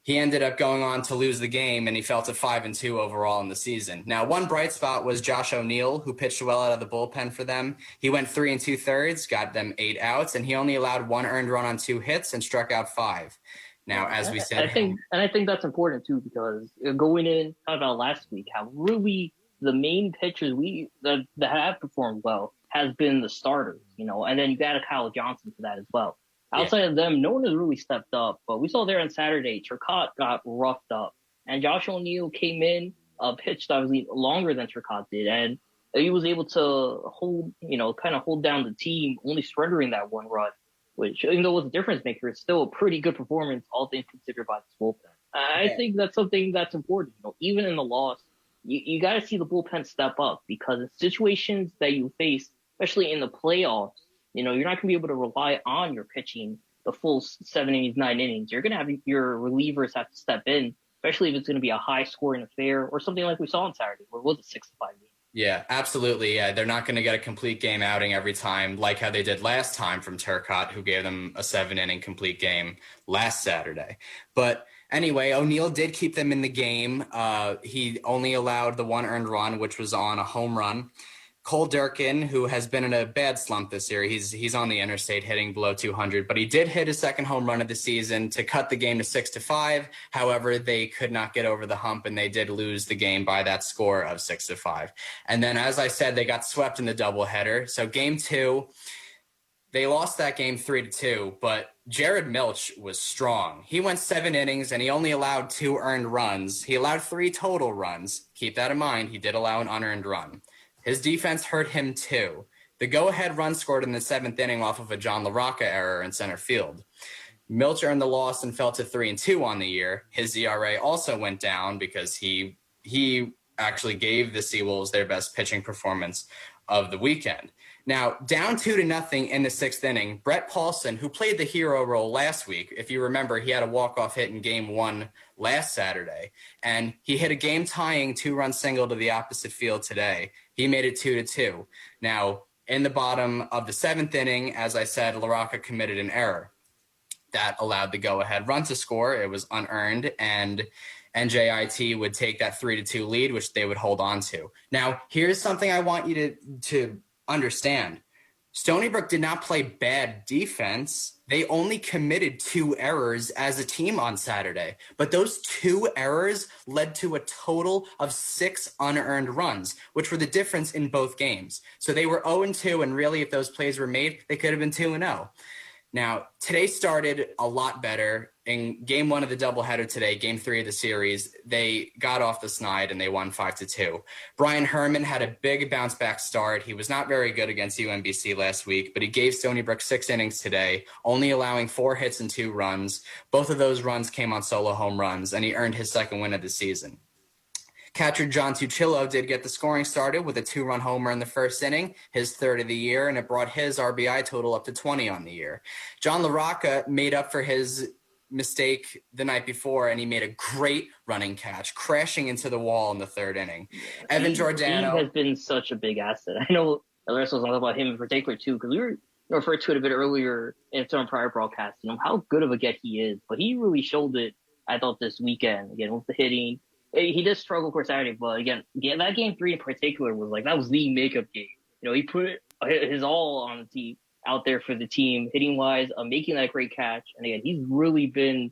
he ended up going on to lose the game, and he fell to 5-2 overall in the season. Now, one bright spot was Josh O'Neill, who pitched well out of the bullpen for them. He went 3 2/3, got them 8 outs, and he only allowed 1 earned run on 2 hits and struck out 5. Now, as we said, I think that's important too, because going in, talking about last week, how really the main pitchers that have performed well has been the starters, and then you got a Kyle Johnson for that as well. Outside of them, no one has really stepped up. But we saw there on Saturday, Turcotte got roughed up. And Josh O'Neill came in, pitched obviously longer than Turcotte did. And he was able to hold down the team, only surrendering that 1 run, which, even though it was a difference maker, it's still a pretty good performance, all things considered by the bullpen. I think that's something that's important. Even in the loss, you got to see the bullpen step up, because in situations that you face, especially in the playoffs, you're not going to be able to rely on your pitching the full 7 innings, 9 innings. You're going to have your relievers have to step in, especially if it's going to be a high-scoring affair or something like we saw on Saturday, where it was a 6-5 game. Yeah, absolutely. Yeah, they're not going to get a complete game outing every time, like how they did last time from Turcotte, who gave them a 7-inning complete game last Saturday. But anyway, O'Neill did keep them in the game. He only allowed the 1 earned run, which was on a home run. Cole Durkin, who has been in a bad slump this year, he's on the interstate hitting below 200, but he did hit his second home run of the season to cut the game to 6-5. However, they could not get over the hump, and they did lose the game by that score of 6-5. And then, as I said, they got swept in the doubleheader. So game 2, they lost that game 3-2, but Jared Milch was strong. He went 7 innings, and he only allowed 2 earned runs. He allowed 3 total runs. Keep that in mind. He did allow an unearned run. His defense hurt him too. The go-ahead run scored in the 7th inning off of a John LaRocca error in center field. Milch earned the loss and fell to 3-2 on the year. His ERA also went down because he actually gave the Seawolves their best pitching performance of the weekend. Now, down 2-0 in the 6th inning, Brett Paulson, who played the hero role last week, if you remember, he had a walk-off hit in Game 1 last Saturday, and he hit a game-tying 2-run single to the opposite field today. He made it 2-2. Now, in the bottom of the 7th inning, as I said, LaRocca committed an error that allowed the go-ahead run to score. It was unearned, and NJIT would take that 3-2 lead, which they would hold on to. Now, here's something I want you to understand. Stony Brook did not play bad defense. They only committed 2 errors as a team on Saturday. But those 2 errors led to a total of 6 unearned runs, which were the difference in both games. So they were 0-2, and really, if those plays were made, they could have been 2-0. Now, today started a lot better. In Game 1 of the doubleheader today, Game 3 of the series, they got off the snide and they won 5-2. Brian Herman had a big bounce-back start. He was not very good against UMBC last week, but he gave Stony Brook 6 innings today, only allowing 4 hits and 2 runs. Both of those runs came on solo home runs, and he earned his 2nd win of the season. Catcher John Tuchillo did get the scoring started with a 2-run homer in the 1st inning, his 3rd of the year, and it brought his RBI total up to 20 on the year. John LaRocca made up for his mistake the night before, and he made a great running catch, crashing into the wall in the 3rd inning. Evan Jordano has been such a big asset. I know the rest was talking about him in particular too, because we were referred to it a bit earlier in some prior broadcasts, how good of a get he is, but he really showed it, I thought, this weekend, again, with the hitting. He did struggle for Saturday, but again, that Game 3 in particular that was the makeup game. He put his all on the team, out there for the team, hitting wise, making that great catch. And again, he's really been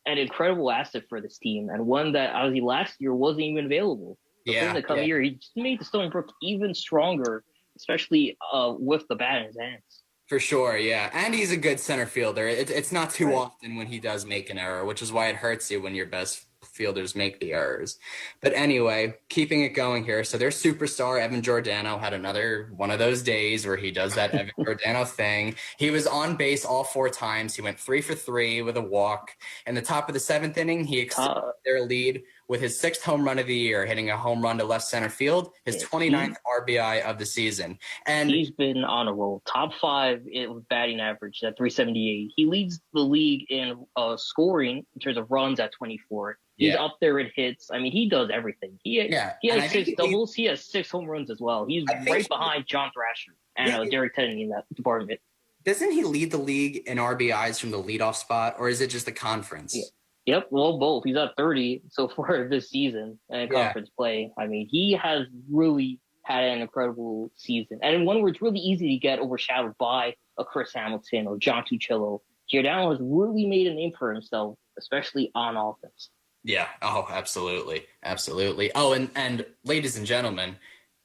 an incredible asset for this team, and one that obviously last year wasn't even available. The coming year, he just made the Stony Brook even stronger, especially with the bat in his hands. For sure, yeah. And he's a good center fielder. It's not too often when he does make an error, which is why it hurts you when your best fielders make the errors. But anyway, keeping it going here. So their superstar, Evan Jordano, had another one of those days where he does that Evan Jordano thing. He was on base all 4 times. He went 3 for 3 with a walk. In the top of the 7th inning, he extended their lead with his 6th home run of the year, hitting a home run to left center field, his 29th RBI of the season. And he's been on a roll. Top 5 with batting average at 378. He leads the league in scoring in terms of runs at 24. He's up there in hits. I mean, he does everything. He has 6 doubles. He has 6 home runs as well. He's right behind John Thrasher and Derek Tenney in that department. Doesn't he lead the league in RBIs from the leadoff spot, or is it just the conference? Yep, well, both. He's at 30 so far this season in conference play. I mean, he has really had an incredible season, and one where it's really easy to get overshadowed by a Chris Hamilton or John Tuchillo. Jordano has really made a name for himself, especially on offense. Yeah. Oh, absolutely. Absolutely. Oh, and ladies and gentlemen,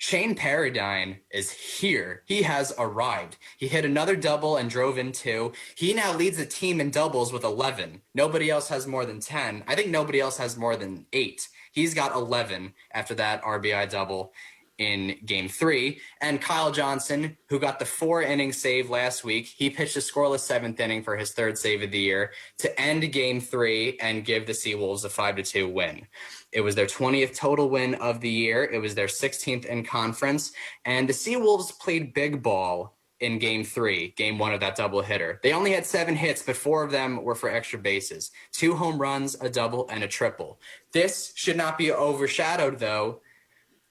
Shane Paradine is here. He has arrived. He hit another double and drove in 2. He now leads the team in doubles with 11. Nobody else has more than 10. I think nobody else has more than 8. He's got 11 after that RBI double in Game 3. And Kyle Johnson, who got the 4-inning save last week, he pitched a scoreless 7th inning for his 3rd save of the year to end Game 3 and give the Seawolves a 5-2 win. It was their 20th total win of the year. It was their 16th in conference. And the Seawolves played big ball in Game 3, Game 1 of that doubleheader. They only had 7 hits, but 4 of them were for extra bases. 2 home runs, a double, and a triple. This should not be overshadowed, though.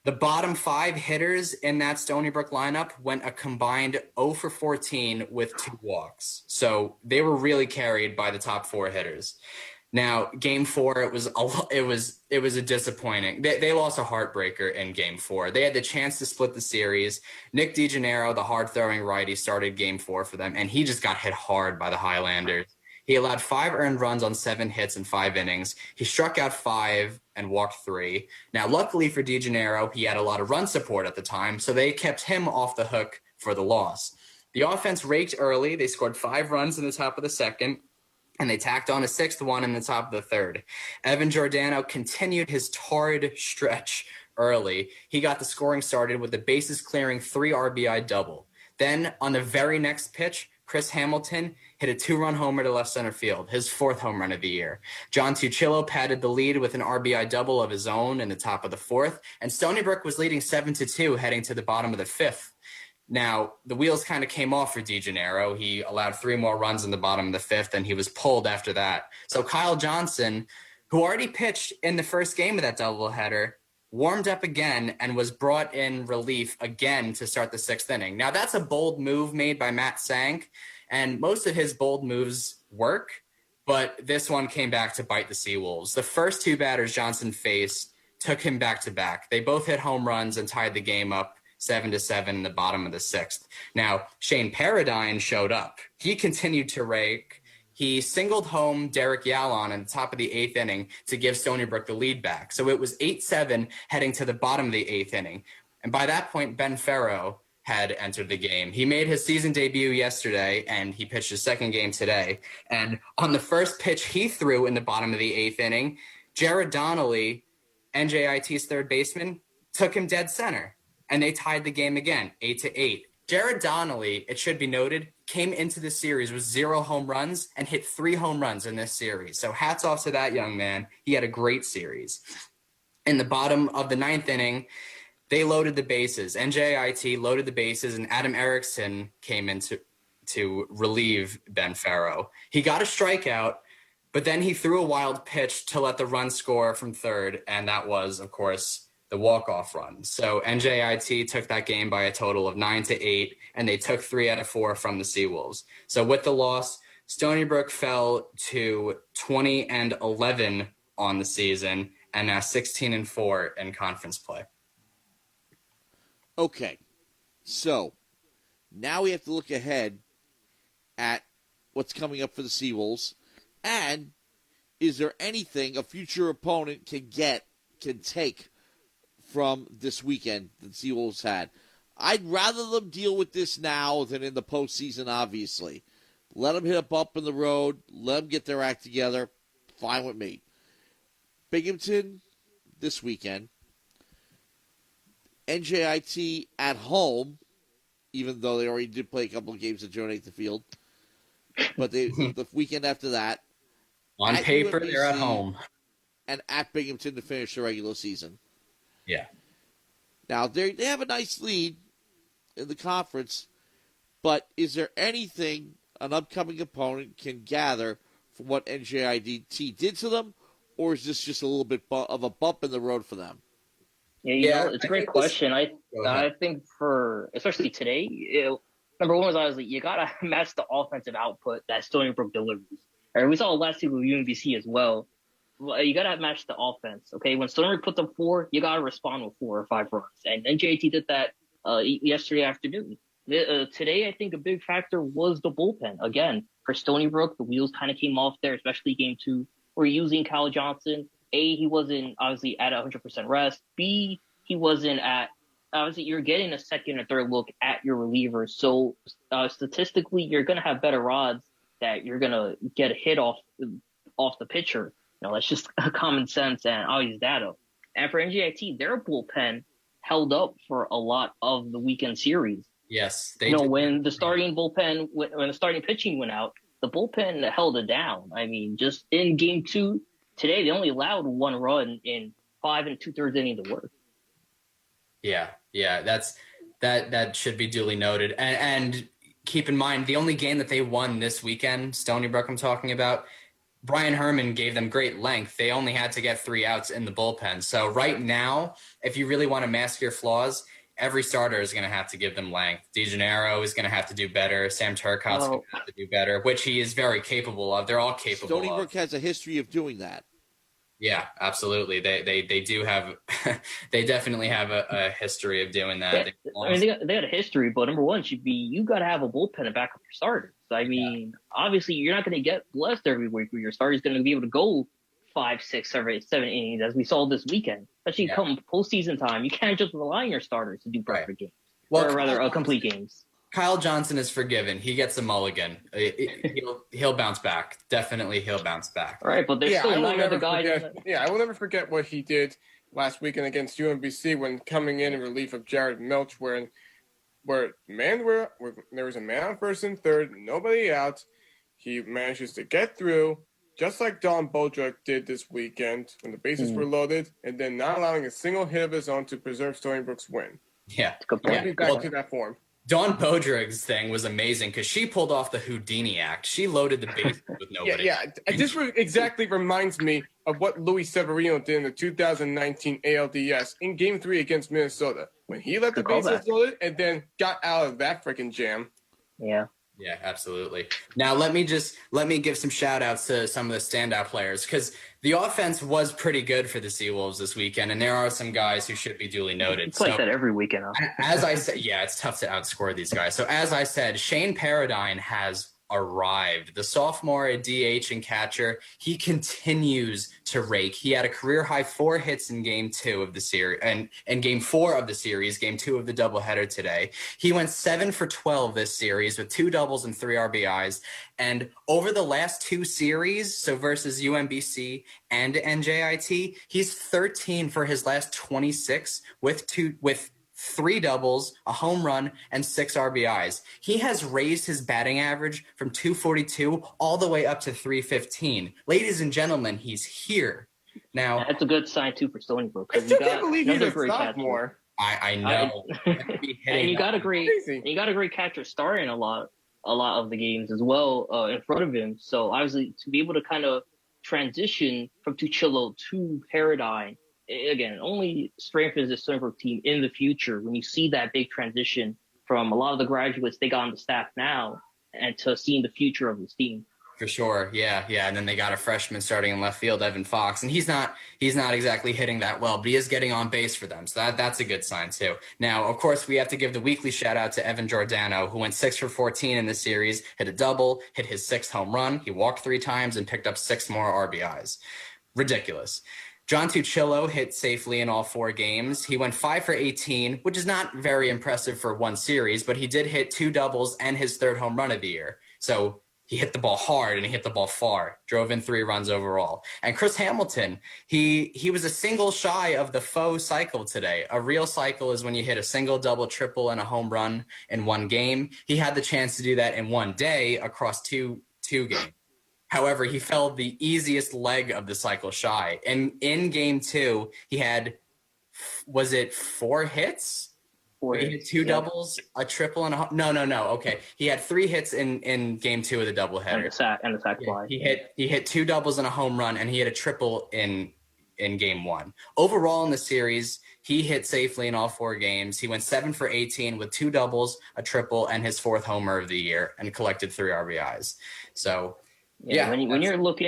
The bottom 5 hitters in that Stony Brook lineup went a combined 0 for 14 with 2 walks. So they were really carried by the top 4 hitters. Now, Game 4, it was a disappointing. They lost a heartbreaker in Game 4. They had the chance to split the series. Nick DeGennaro, the hard-throwing righty, started Game 4 for them, and he just got hit hard by the Highlanders. He allowed 5 earned runs on 7 hits in 5 innings. He struck out 5 and walked 3. Now, luckily for DeGennaro, he had a lot of run support at the time, so they kept him off the hook for the loss. The offense raked early. They scored 5 runs in the top of the 2nd. And they tacked on a 6th one in the top of the 3rd. Evan Jordano continued his torrid stretch early. He got the scoring started with the bases clearing 3 RBI double. Then on the very next pitch, Chris Hamilton hit a 2-run homer to left center field, his 4th home run of the year. John Tuchillo padded the lead with an RBI double of his own in the top of the 4th. And Stony Brook was leading 7-2 heading to the bottom of the 5th. Now, the wheels kind of came off for DeGennaro. He allowed 3 more runs in the bottom of the 5th, and he was pulled after that. So Kyle Johnson, who already pitched in the first game of that doubleheader, warmed up again and was brought in relief again to start the 6th inning. Now, that's a bold move made by Matt Sank, and most of his bold moves work, but this one came back to bite the Seawolves. The first 2 batters Johnson faced took him back-to-back. They both hit home runs and tied the game up 7-7 in the bottom of the 6th. Now, Shane Paradine showed up. He continued to rake. He singled home Derek Yalon in the top of the 8th inning to give Stony Brook the lead back. So it was 8-7 heading to the bottom of the 8th inning. And by that point, Ben Farrow had entered the game. He made his season debut yesterday, and he pitched his 2nd game today. And on the first pitch he threw in the bottom of the 8th inning, Jared Donnelly, NJIT's 3rd baseman, took him dead center. And they tied the game again, 8-8. Jared Donnelly, it should be noted, came into the series with 0 home runs and hit 3 home runs in this series. So hats off to that young man. He had a great series. In the bottom of the 9th inning, they loaded the bases. NJIT loaded the bases, and Adam Erickson came in to relieve Ben Farrow. He got a strikeout, but then he threw a wild pitch to let the run score from 3rd, and that was, of course, the walk-off run. So NJIT took that game by a total of 9-8, and they took 3 out of 4 from the Seawolves. So with the loss, Stony Brook fell to 20-11 on the season, and now 16-4 in conference play. Okay, so now we have to look ahead at what's coming up for the Seawolves, and is there anything a future opponent can take from this weekend that the Seawolves had? I'd rather them deal with this now than in the postseason, obviously. Let them hit a bump in the road. Let them get their act together. Fine with me. Binghamton this weekend. NJIT at home, even though they already did play a couple of games at Joe Nathan Field. But the weekend after that. On paper, UMBC, they're at home. And at Binghamton to finish the regular season. Yeah. Now, they have a nice lead in the conference, but is there anything an upcoming opponent can gather from what NJIT did to them, or is this just a little bit of a bump in the road for them? Yeah, it's a great question. I think for, especially today, number one was obviously you got to match the offensive output that Stony Brook delivers. Right? We saw it last week with UMBC as well. well, you got to match the offense, okay? When Stony Brook puts up 4, you got to respond with 4 or 5 runs. And NJT did that yesterday afternoon. Today, I think a big factor was the bullpen. Again, for Stony Brook, the wheels kind of came off there, especially game 2. We're using Kyle Johnson. A, he wasn't obviously at 100% rest. B, he wasn't at obviously you're getting a second or third look at your relievers. So statistically, you're going to have better odds that you're going to get a hit off the pitcher. That's just common sense and obvious data. And for NJIT, their bullpen held up for a lot of the weekend series. Yes. When the starting bullpen, when the starting pitching went out, the bullpen held it down. I mean, just in game 2 today, they only allowed 1 run in 5 2/3 innings of work. Yeah, that should be duly noted. And keep in mind, the only game that they won this weekend, Stony Brook I'm talking about, Brian Herman gave them great length. They only had to get 3 outs in the bullpen. So right now, if you really want to mask your flaws, every starter is going to have to give them length. DeGennaro is going to have to do better. Sam Turcotte's going to have to do better, which he is very capable of. They're all capable Stony Brook has a history of doing that. Yeah, absolutely. They do have they definitely have a history of doing that. Yeah, they got a history, but number one should be you got to have a bullpen to back up your starters. I mean, obviously you're not going to get blessed every week where your starter's going to be able to go 5, 6, 7 innings as we saw this weekend. Especially come postseason time, you can't just rely on your starters to do perfect games, or rather complete games. Kyle Johnson is forgiven. He gets a mulligan. He'll bounce back. Definitely he'll bounce back. All right, but there's still 9 other guys. I will never forget what he did last weekend against UMBC when coming in relief of Jared Milch, where there was a man on first and third, nobody out. He manages to get through, just like Don Bodrick did this weekend when the bases were loaded, and then not allowing a single hit of his own to preserve Stony Brook's win. Yeah. He'll be back to that form. Dawn Bodrick's thing was amazing because she pulled off the Houdini act. She loaded the bases with nobody. Yeah. This exactly reminds me of what Luis Severino did in the 2019 ALDS in Game 3 against Minnesota when he let the bases loaded and then got out of that freaking jam. Yeah. Yeah, absolutely. Now, let me give some shout outs to some of the standout players because the offense was pretty good for the Seawolves this weekend, and there are some guys who should be duly noted. It's like that every weekend. As I said, it's tough to outscore these guys. So as I said, Shane Paradine has arrived. The sophomore at DH and catcher, he continues to rake. He had a career high 4 hits in game 2 of the series and game 4 of the series, game 2 of the doubleheader today. He went 7 for 12 this series with 2 doubles and 3 RBIs. And over the last 2 series, so versus UMBC and NJIT, he's 13 for his last 26 with 3 doubles, a home run, and 6 RBIs. He has raised his batting average from 242 all the way up to 315. Ladies and gentlemen, he's here. Now, that's a good sign, too, for Stony Brook. I still can't believe he's a sophomore. I know. And you got a great catcher starting a lot of the games as well in front of him. So, obviously, to be able to kind of transition from Tuchillo to Paradine, again, only strengthens the Stony Brook team in the future when you see that big transition from a lot of the graduates they got on the staff now and to seeing the future of this team. For sure. Yeah. And then they got a freshman starting in left field, Evan Fox, and he's not exactly hitting that well, but he is getting on base for them. So that's a good sign too. Now, of course, we have to give the weekly shout out to Evan Jordano, who went 6 for 14 in the series, hit a double, hit his 6th home run. He walked 3 times and picked up 6 more RBIs. Ridiculous. John Tuchillo hit safely in all 4 games. He went 5 for 18, which is not very impressive for one series, but he did hit 2 doubles and his 3rd home run of the year. So he hit the ball hard and he hit the ball far, drove in 3 runs overall. And Chris Hamilton, he was a single shy of the faux cycle today. A real cycle is when you hit a single, double, triple, and a home run in one game. He had the chance to do that in one day across two games. However, he fell the easiest leg of the cycle shy. And in game 2, he had, was it 4 hits? 4 hits. He hit 2 doubles, a triple, and a no. Okay, he had 3 hits in game 2 of the doubleheader. And the sack fly. He hit 2 doubles and a home run, and he hit a triple in game 1. Overall in the series, he hit safely in all 4 games. He went 7 for 18 with 2 doubles, a triple, and his 4th homer of the year, and collected 3 RBIs. So Yeah, when you're looking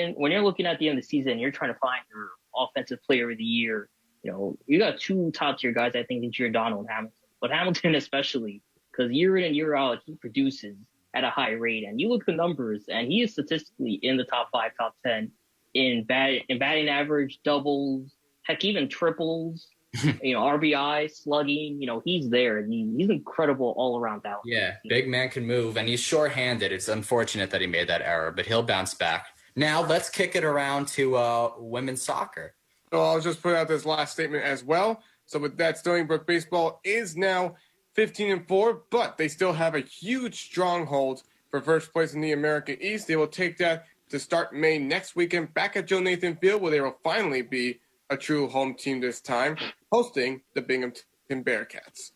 at the end of the season, you're trying to find your offensive player of the year. You got two top tier guys, I think, in Jordano and Hamilton, but Hamilton especially, because year in and year out he produces at a high rate, and you look at the numbers, and he is statistically in the top 5, top 10 in batting average, doubles, heck, even triples. RBI, slugging. He's there. He's incredible all around talent. Yeah, big man can move, and he's short-handed. It's unfortunate that he made that error, but he'll bounce back. Now let's kick it around to women's soccer. So I'll just put out this last statement as well. So with that, Stony Brook baseball is now 15-4, but they still have a huge stronghold for first place in the American East. They will take that to start May next weekend back at Joe Nathan Field, where they will finally be a true home team this time, hosting the Binghamton Bearcats.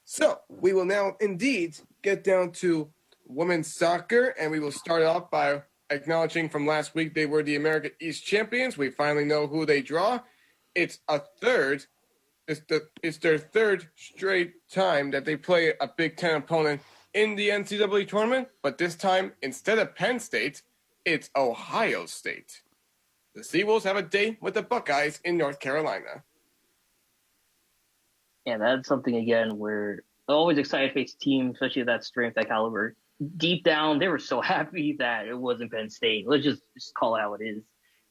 So we will now indeed get down to women's soccer, and we will start off by acknowledging from last week they were the American East champions. We finally know who they draw. It's their third straight time that they play a Big Ten opponent in the NCAA tournament, but this time, instead of Penn State, it's Ohio State. The Seawolves have a date with the Buckeyes in North Carolina. Yeah, that's something, again, where I'm always excited to face a team, especially of that strength, that caliber. Deep down, they were so happy that it wasn't Penn State. Let's just call it how it is.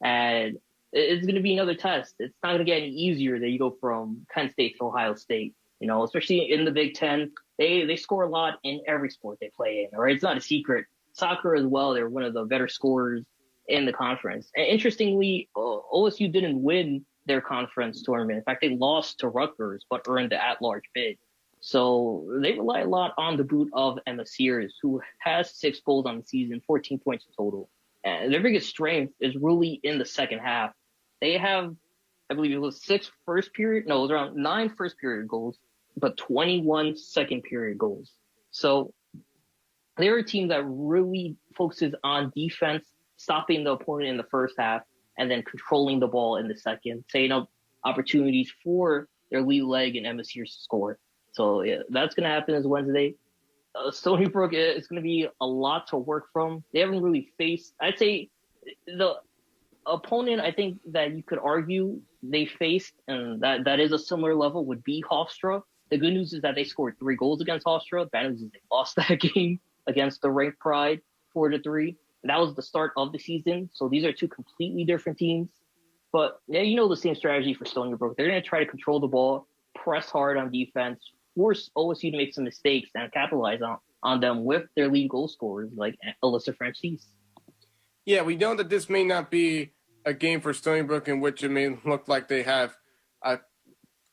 And it's going to be another test. It's not going to get any easier that you go from Penn State to Ohio State. Especially in the Big Ten, they score a lot in every sport they play in. Right? It's not a secret. Soccer as well, they're one of the better scorers in the conference. And interestingly, OSU didn't win their conference tournament. In fact, they lost to Rutgers, but earned the at-large bid. So they rely a lot on the boot of Emma Sears, who has 6 goals on the season, 14 points in total. And their biggest strength is really in the second half. They have, I believe it was 9 first period goals, but 21 second period goals. So they're a team that really focuses on defense, stopping the opponent in the first half, and then controlling the ball in the second, setting up opportunities for their lead leg and Emma Sears to score. So yeah, that's going to happen this Wednesday. Stony Brook is going to be a lot to work from. They haven't really faced, I'd say, the opponent I think that you could argue they faced, and that is a similar level, would be Hofstra. The good news is that they scored 3 goals against Hofstra. The bad news is they lost that game against the ranked Pride 4-3. That was the start of the season. So these are 2 completely different teams. But yeah, the same strategy for Stony Brook. They're going to try to control the ball, press hard on defense, force OSU to make some mistakes, and capitalize on them with their lead goal scorers like Alyssa Francis. Yeah, we know that this may not be a game for Stony Brook in which it may look like they have a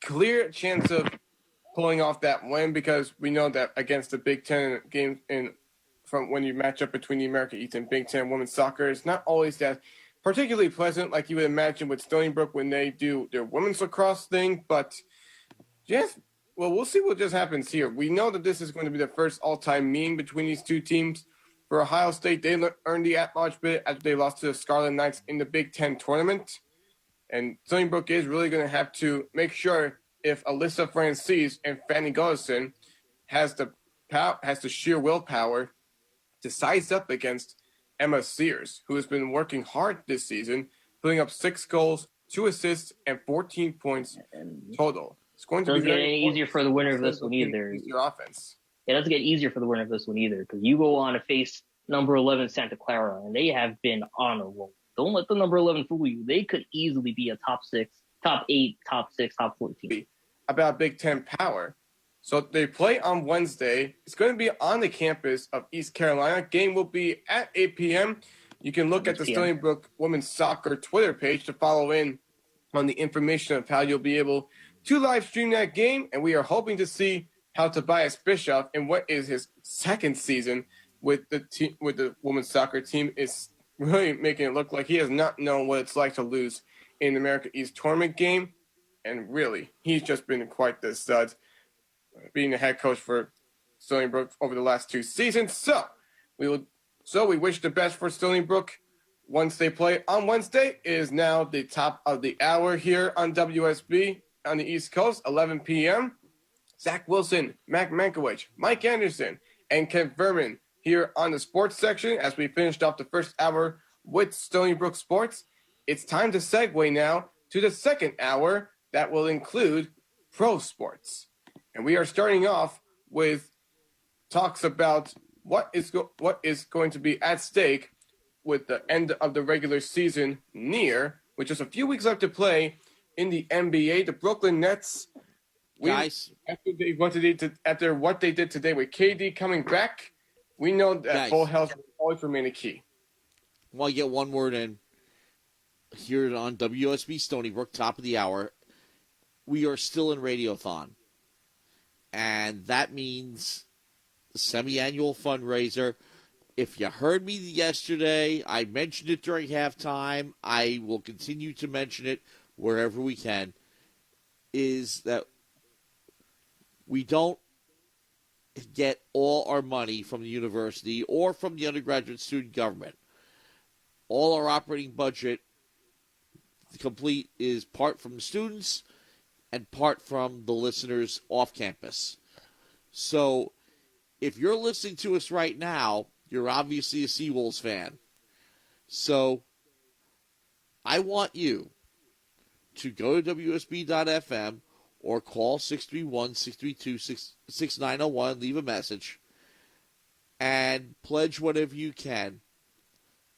clear chance of pulling off that win, because we know that against the Big Ten games from when you match up between the American East and Big Ten women's soccer, it's not always that particularly pleasant like you would imagine with Stony Brook when they do their women's lacrosse thing. But we'll see what just happens here. We know that this is going to be the first all-time meeting between these 2 teams. For Ohio State, they earned the at-large bid after they lost to the Scarlet Knights in the Big Ten tournament. And Stony Brook is really going to have to make sure if Alyssa Francis and Fanny Gollison has the sheer willpower to size up against Emma Sears, who has been working hard this season, putting up 6 goals, 2 assists, and 14 points total. It's going to be get any easier for the winner of this one either. Your offense. It doesn't get easier for the winner of this one either, because you go on to face number 11 Santa Clara, and they have been on a roll. Don't let the number 11 fool you. They could easily be a top 6, top 8, top 6, top 14. About Big Ten power. So they play on Wednesday. It's going to be on the campus of East Carolina. Game will be at 8 p.m. You can look at the Stony Brook Women's Soccer Twitter page to follow in on the information of how you'll be able to live stream that game. And we are hoping to see how Tobias Bischoff, in what is his 2nd season with the women's soccer team, is really making it look like he has not known what it's like to lose in the American East tournament game. And really, he's just been quite the stud, being the head coach for Stony Brook over the last 2 seasons. So we wish the best for Stony Brook once they play on Wednesday. It is now the top of the hour here on WSB on the East Coast, 11 p.m. Zach Wilson, Matt Mankiewich, Mike Anderson, and Ken Fermin here on the sports section as we finished off the first hour with Stony Brook Sports. It's time to segue now to the second hour that will include pro sports. And we are starting off with talks about what is going to be at stake with the end of the regular season near, with just a few weeks left to play in the NBA. The Brooklyn Nets, Guys, after what they did today with KD coming back, we know that full health will always remain a key. Well, I get one word in here on WUSB Stony Brook, top of the hour. We are still in Radiothon. And that means the semi-annual fundraiser. If you heard me yesterday, I mentioned it during halftime. I will continue to mention it wherever we can, is that we don't get all our money from the university or from the undergraduate student government. All our operating budget complete is part from the students and part from the listeners off campus. So if you're listening to us right now, you're obviously a Seawolves fan. So I want you to go to WSB.FM or call 631-632-6901, leave a message, and pledge whatever you can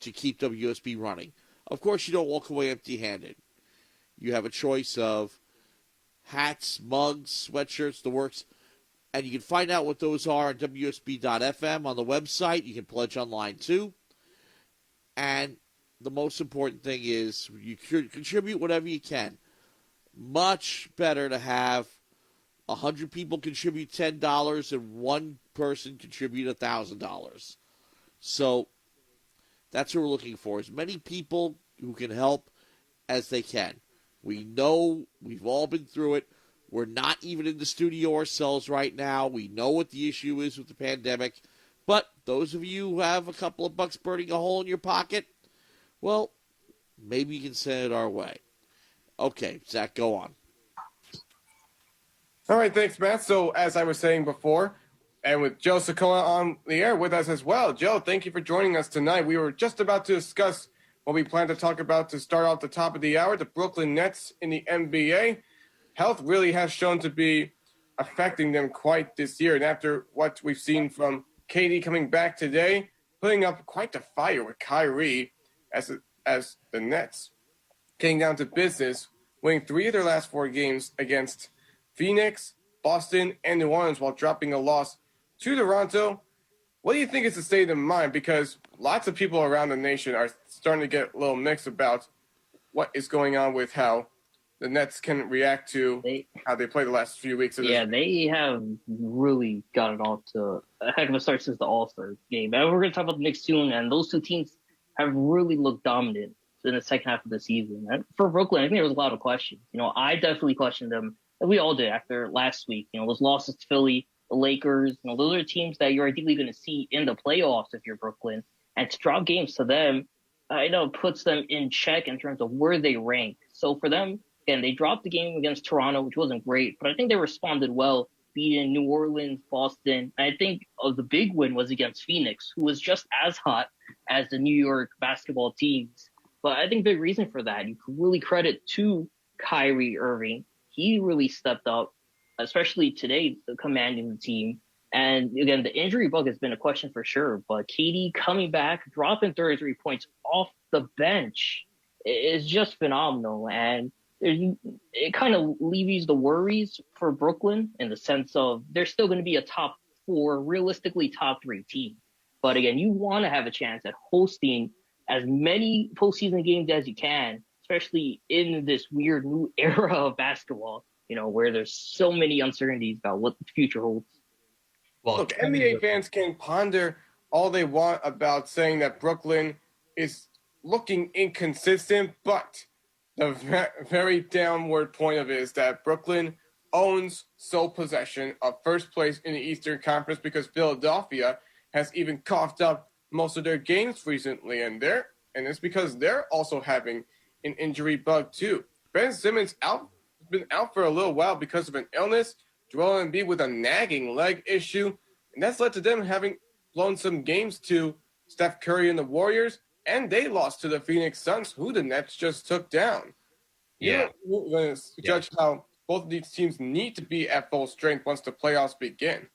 to keep WSB running. Of course, you don't walk away empty-handed. You have a choice of hats, mugs, sweatshirts, the works, and you can find out what those are at WSB.FM on the website. You can pledge online, too. And the most important thing is you contribute whatever you can. Much better to have 100 people contribute $10 and one person contribute $1,000. So that's what we're looking for, as many people who can help as they can. We know we've all been through it. We're not even in the studio ourselves right now. We know what the issue is with the pandemic. But those of you who have a couple of bucks burning a hole in your pocket, well, maybe you can send it our way. Okay, Zach, go on. All right, thanks, Matt. So as I was saying before, and with Joe Soccoa on the air with us as well. Joe, thank you for joining us tonight. We were just about to discuss what we plan to talk about to start off the top of the hour, the Brooklyn Nets in the NBA. Health really has shown to be affecting them quite this year. And after what we've seen from KD coming back today, putting up quite the fire with Kyrie as the Nets getting down to business, winning 3 of their last 4 games against Phoenix, Boston, and New Orleans while dropping a loss to Toronto. What do you think is the state of mind? Because lots of people around the nation are starting to get a little mixed about what is going on with how the Nets can react to how they play the last few weeks. They have really gotten off to a heck of a start since the All-Star game. And we're going to talk about the Knicks soon, and those two teams have really looked dominant in the second half of the season. And for Brooklyn, I think there was a lot of questions. I definitely questioned them, and we all did after last week. Those losses to Philly, the Lakers, those are teams that you're ideally going to see in the playoffs if you're Brooklyn. And to drop games to them, I know it puts them in check in terms of where they rank. So for them, again, they dropped the game against Toronto, which wasn't great, but I think they responded well, beating New Orleans, Boston. And I think the big win was against Phoenix, who was just as hot as the New York basketball teams. But I think big reason for that, you can really credit to Kyrie Irving. He really stepped up, especially today, commanding the team. And again, the injury bug has been a question for sure, but KD coming back, dropping 33 points off the bench is just phenomenal. And it kind of leaves the worries for Brooklyn in the sense of they're still going to be a top 4, realistically top 3 team. But again, you want to have a chance at hosting as many postseason games as you can, especially in this weird new era of basketball, where there's so many uncertainties about what the future holds. Well, look, NBA fans can ponder all they want about saying that Brooklyn is looking inconsistent, but the very downward point of it is that Brooklyn owns sole possession of first place in the Eastern Conference because Philadelphia has even coughed up most of their games recently, and it's because they're also having an injury bug too. Ben Simmons been out for a little while because of an illness. Joel Embiid with a nagging leg issue, and that's led to them having blown some games to Steph Curry and the Warriors, and they lost to the Phoenix Suns, who the Nets just took down. Yeah. You're going to judge how both of these teams need to be at full strength once the playoffs begin.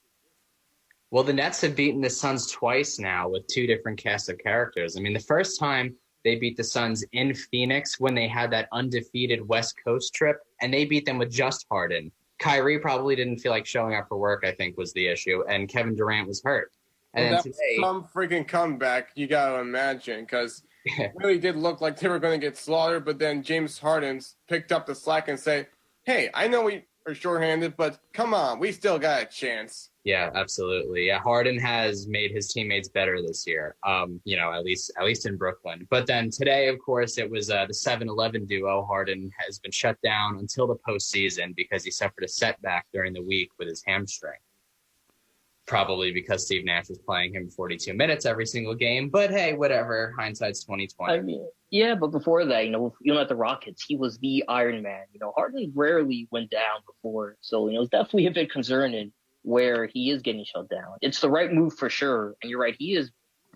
Well, the Nets have beaten the Suns twice now with two different casts of characters. I mean, the first time they beat the Suns in Phoenix when they had that undefeated West Coast trip, and they beat them with just Harden. Kyrie probably didn't feel like showing up for work, I think, was the issue, and Kevin Durant was hurt. And well, then that today, was some freaking comeback, you got to imagine, because it really did look like they were going to get slaughtered, but then James Harden picked up the slack and said, hey, I know we are shorthanded, but come on, we still got a chance. Yeah, absolutely. Yeah, Harden has made his teammates better this year, at least in Brooklyn. But then today, of course, it was the 7-11 duo. Harden has been shut down until the postseason because he suffered a setback during the week with his hamstring. Probably because Steve Nash was playing him 42 minutes every single game. But hey, whatever. Hindsight's 2020. I mean, yeah, but before that, at the Rockets, he was the Iron Man. Harden rarely went down before. So, it's definitely a bit concerning where he is getting shut down. It's the right move for sure. And you're right, the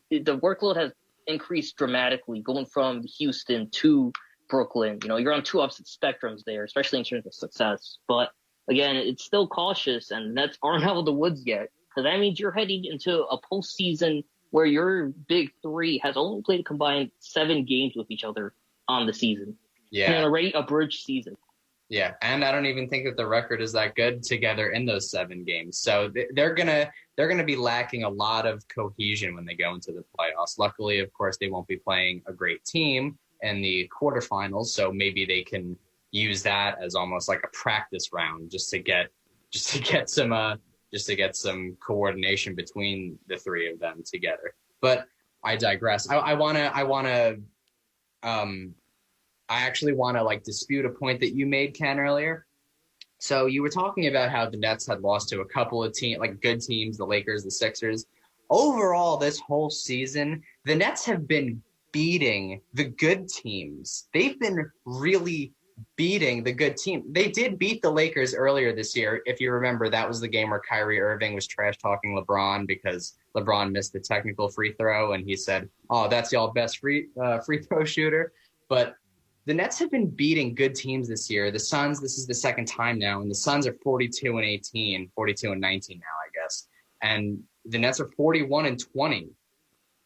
workload has increased dramatically going from Houston to Brooklyn. You're on two opposite spectrums there, especially in terms of success. But again, it's still cautious, and the Nets aren't out of the woods yet. Because that means you're heading into a postseason where your big three has only played a combined 7 games with each other on the season. Yeah. And already a bridge season. Yeah, and I don't even think that the record is that good together in those 7 games. So they're gonna be lacking a lot of cohesion when they go into the playoffs. Luckily, of course, they won't be playing a great team in the quarterfinals, so maybe they can use that as almost like a practice round just to get some coordination between the three of them together. But I digress. I actually want to dispute a point that you made, Ken, earlier. So you were talking about how the Nets had lost to a couple of good teams, the Lakers, the Sixers. Overall, this whole season, the Nets have been beating the good teams. They've been really beating the good team. They did beat the Lakers earlier this year. If you remember, that was the game where Kyrie Irving was trash talking LeBron because LeBron missed the technical free throw, and he said, "Oh, that's y'all best free throw shooter." But the Nets have been beating good teams this year. The Suns, this is the second time now, and the Suns are 42-18, 42-19 now, I guess. And the Nets are 41-20.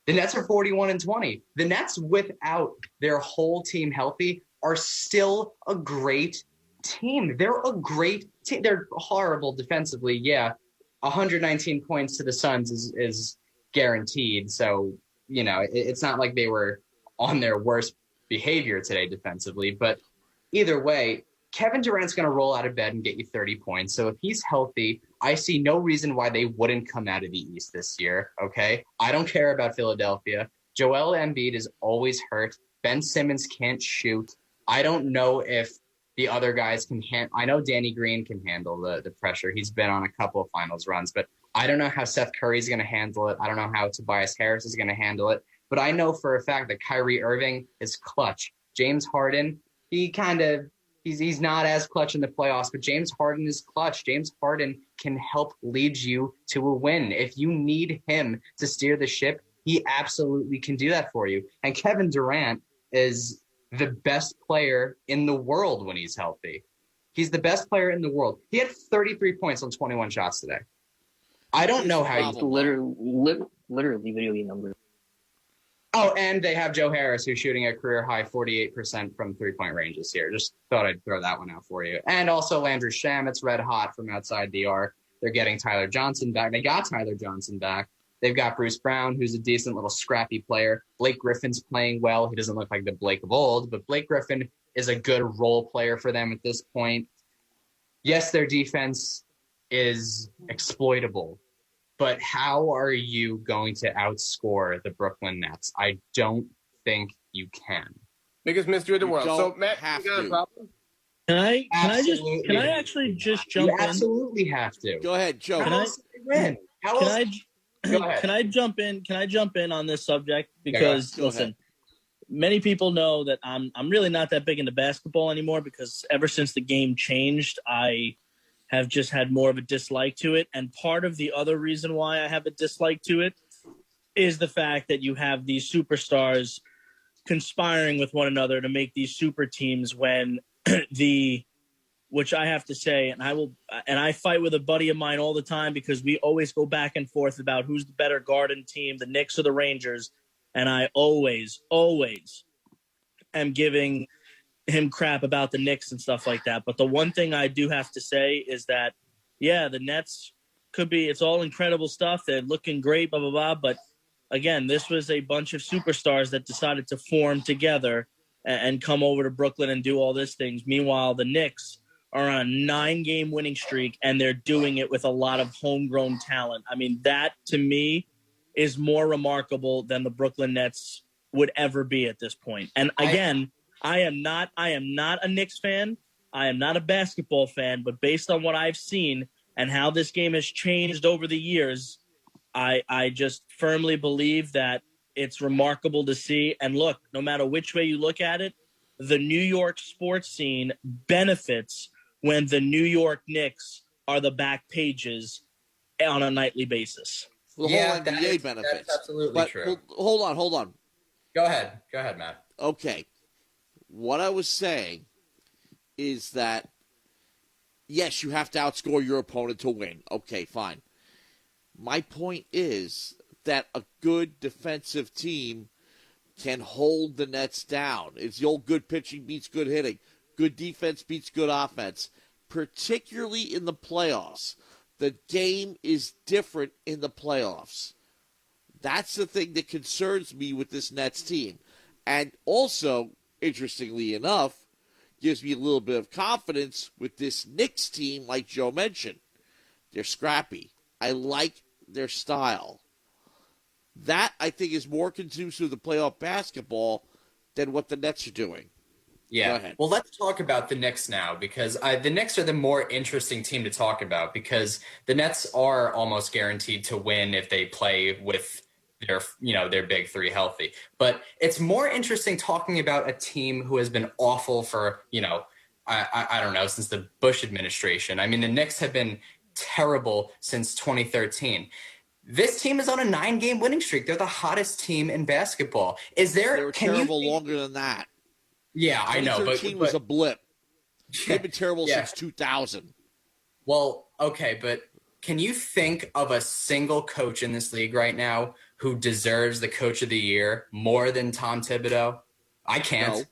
The Nets are 41-20. The Nets, without their whole team healthy, are still a great team. They're a great team. They're horrible defensively. Yeah, 119 points to the Suns is guaranteed. So, it's not like they were on their worst behavior today defensively. But either way, Kevin Durant's going to roll out of bed and get you 30 points. So if he's healthy, I see no reason why they wouldn't come out of the East this year, okay? I don't care about Philadelphia. Joel Embiid is always hurt. Ben Simmons can't shoot. I don't know if the other guys can handle. I know Danny Green can handle the pressure. He's been on a couple of finals runs, but I don't know how Seth Curry's going to handle it. I don't know how Tobias Harris is going to handle it. But I know for a fact that Kyrie Irving is clutch. James Harden, he's not as clutch in the playoffs, but James Harden is clutch. James Harden can help lead you to a win. If you need him to steer the ship, he absolutely can do that for you. And Kevin Durant is the best player in the world when he's healthy. He's the best player in the world. He had 33 points on 21 shots today. I don't know how he's literally video game numbers. Oh, and they have Joe Harris, who's shooting a career-high 48% from three-point range this year. Just thought I'd throw that one out for you. And also Landry Shamet's red hot from outside the arc. They're getting Tyler Johnson back. They got Tyler Johnson back. They've got Bruce Brown, who's a decent little scrappy player. Blake Griffin's playing well. He doesn't look like the Blake of old, but Blake Griffin is a good role player for them at this point. Yes, their defense is exploitable. But how are you going to outscore the Brooklyn Nets? I don't think you can. Biggest mystery of the world. So, Matt, you got a problem? Can I actually just jump in? You absolutely have to. Go ahead, Joe. Can I jump in? Can I jump in on this subject? Because listen, many people know that I'm really not that big into basketball anymore because ever since the game changed, I have just had more of a dislike to it. And part of the other reason why I have a dislike to it is the fact that you have these superstars conspiring with one another to make these super teams when which I have to say, and I fight with a buddy of mine all the time because we always go back and forth about who's the better Garden team, the Knicks or the Rangers. And I always am giving him crap about the Knicks and stuff like that. But the one thing I do have to say is that, yeah, the Nets it's all incredible stuff. They're looking great, blah, blah, blah. But again, this was a bunch of superstars that decided to form together and come over to Brooklyn and do all these things. Meanwhile, the Knicks are on a 9-game winning streak, and they're doing it with a lot of homegrown talent. I mean, that to me is more remarkable than the Brooklyn Nets would ever be at this point. And again, I am not a Knicks fan. I am not a basketball fan, but based on what I've seen and how this game has changed over the years, I just firmly believe that it's remarkable to see. And look, no matter which way you look at it, the New York sports scene benefits when the New York Knicks are the back pages on a nightly basis. Well, the whole NBA benefits. That's absolutely true. Hold on. Go ahead, Matt. Okay. What I was saying is that, yes, you have to outscore your opponent to win. Okay, fine. My point is that a good defensive team can hold the Nets down. It's the old good pitching beats good hitting. Good defense beats good offense, particularly in the playoffs. The game is different in the playoffs. That's the thing that concerns me with this Nets team. And also, interestingly enough, gives me a little bit of confidence with this Knicks team, like Joe mentioned. They're scrappy. I like their style. That, I think, is more conducive to playoff basketball than what the Nets are doing. Yeah. Well, let's talk about the Knicks now, because the Knicks are the more interesting team to talk about, because the Nets are almost guaranteed to win if they play with their big three healthy. But it's more interesting talking about a team who has been awful for, I don't know, since the Bush administration. I mean, the Knicks have been terrible since 2013. This team is on a 9-game winning streak. They're the hottest team in basketball. They were terrible longer than that. Yeah, I know. 2013 was a blip. They've been terrible since 2000. Well, okay, but can you think of a single coach in this league right now who deserves the Coach of the Year more than Tom Thibodeau? I can't.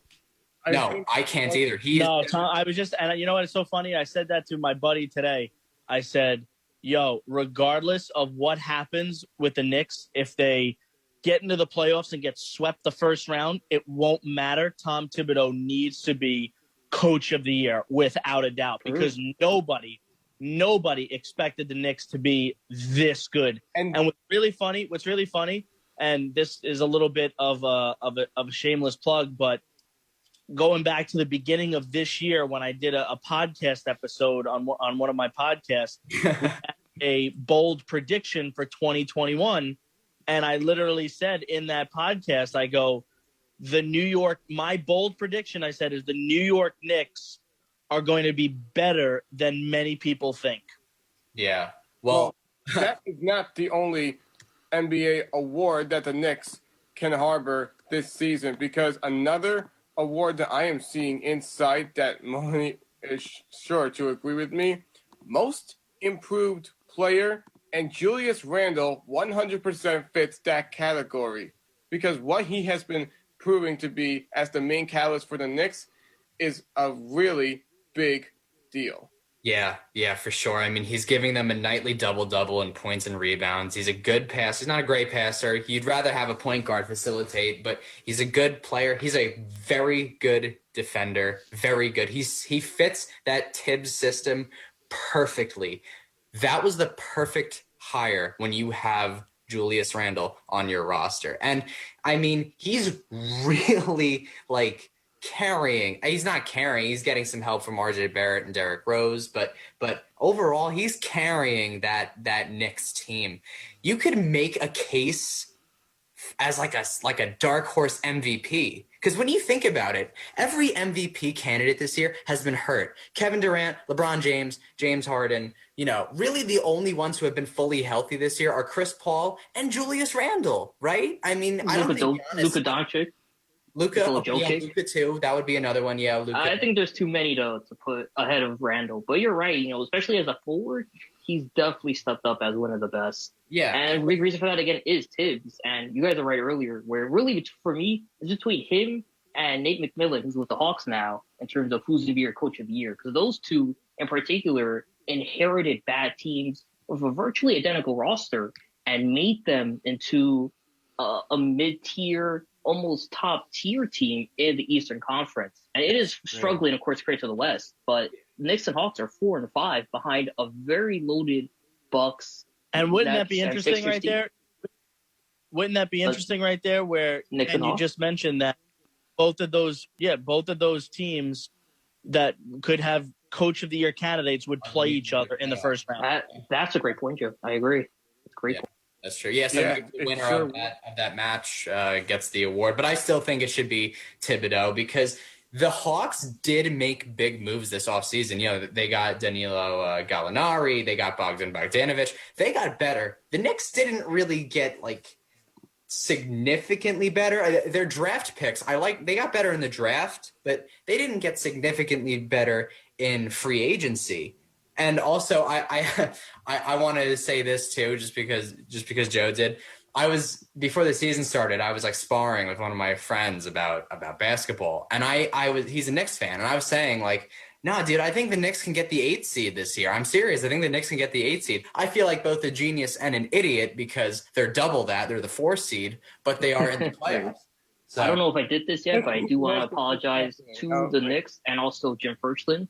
No, I can't either. Tom, I was just, and you know what? It's so funny. I said that to my buddy today. I said, yo, regardless of what happens with the Knicks, if they get into the playoffs and get swept the first round, it won't matter. Tom Thibodeau needs to be Coach of the Year without a doubt, because nobody expected the Knicks to be this good. And what's really funny, and this is a little bit of a shameless plug, but going back to the beginning of this year when I did a podcast episode on one of my podcasts, we had a bold prediction for 2021. And I literally said in that podcast, I go, my bold prediction, I said, is the New York Knicks are going to be better than many people think. Yeah. Well, that is not the only NBA award that the Knicks can harbor this season, because another award that I am seeing inside that Mahoney is sure to agree with me, most improved player, and Julius Randle 100% fits that category, because what he has been proving to be as the main catalyst for the Knicks is a really big deal. Yeah, for sure. I mean, he's giving them a nightly double-double in points and rebounds. He's a good passer. He's not a great passer. You'd rather have a point guard facilitate, but he's a good player. He's a very good defender. Very good. He fits that Tibbs system perfectly. That was the perfect hire when you have Julius Randle on your roster. And, I mean, he's really, carrying. He's not carrying. He's getting some help from RJ Barrett and Derrick Rose, but overall, he's carrying that Knicks team. You could make a case as like a dark horse MVP. Because when you think about it, every MVP candidate this year has been hurt. Kevin Durant, LeBron James, James Harden, really the only ones who have been fully healthy this year are Chris Paul and Julius Randle, right? I mean, I don't think Luka Doncic. Luka too. That would be another one. Yeah, Luka. I think there's too many to put ahead of Randle. But you're right. Especially as a forward, he's definitely stepped up as one of the best. Yeah. And a big reason for that, again, is Tibbs. And you guys are right earlier, where really, for me, it's between him and Nate McMillan, who's with the Hawks now, in terms of who's going to be your coach of the year. Because those two, in particular, inherited bad teams with a virtually identical roster and made them into a mid-tier, almost top-tier team in the Eastern Conference. And it is struggling, of course, compared to the West. But the Knicks and Hawks are 4 and 5 behind a very loaded Bucks. And wouldn't that be interesting right there? Wouldn't that be interesting right there where and you just mentioned that both of those teams that could have coach of the year candidates would play each other in the first round. That's a great point, Joe. I agree. It's a great point. That's true. Yeah, so the winner of that match gets the award. But I still think it should be Thibodeau because the Hawks did make big moves this offseason. They got Danilo Gallinari. They got Bogdan Bogdanovic. They got better. The Knicks didn't really get, significantly better. Their draft picks, they got better in the draft, but they didn't get significantly better in free agency. And also, I wanted to say this too, just because Joe did. Before the season started, I was sparring with one of my friends about basketball, and he's a Knicks fan, and I was saying nah, dude, I think the Knicks can get the 8th seed this year. I'm serious. I think the Knicks can get the 8th seed. I feel like both a genius and an idiot because they're double that. They're the 4th seed, but they are in the playoffs. So, I don't know if I did this yet, but I do want to apologize to the Knicks and also Jim Furchland,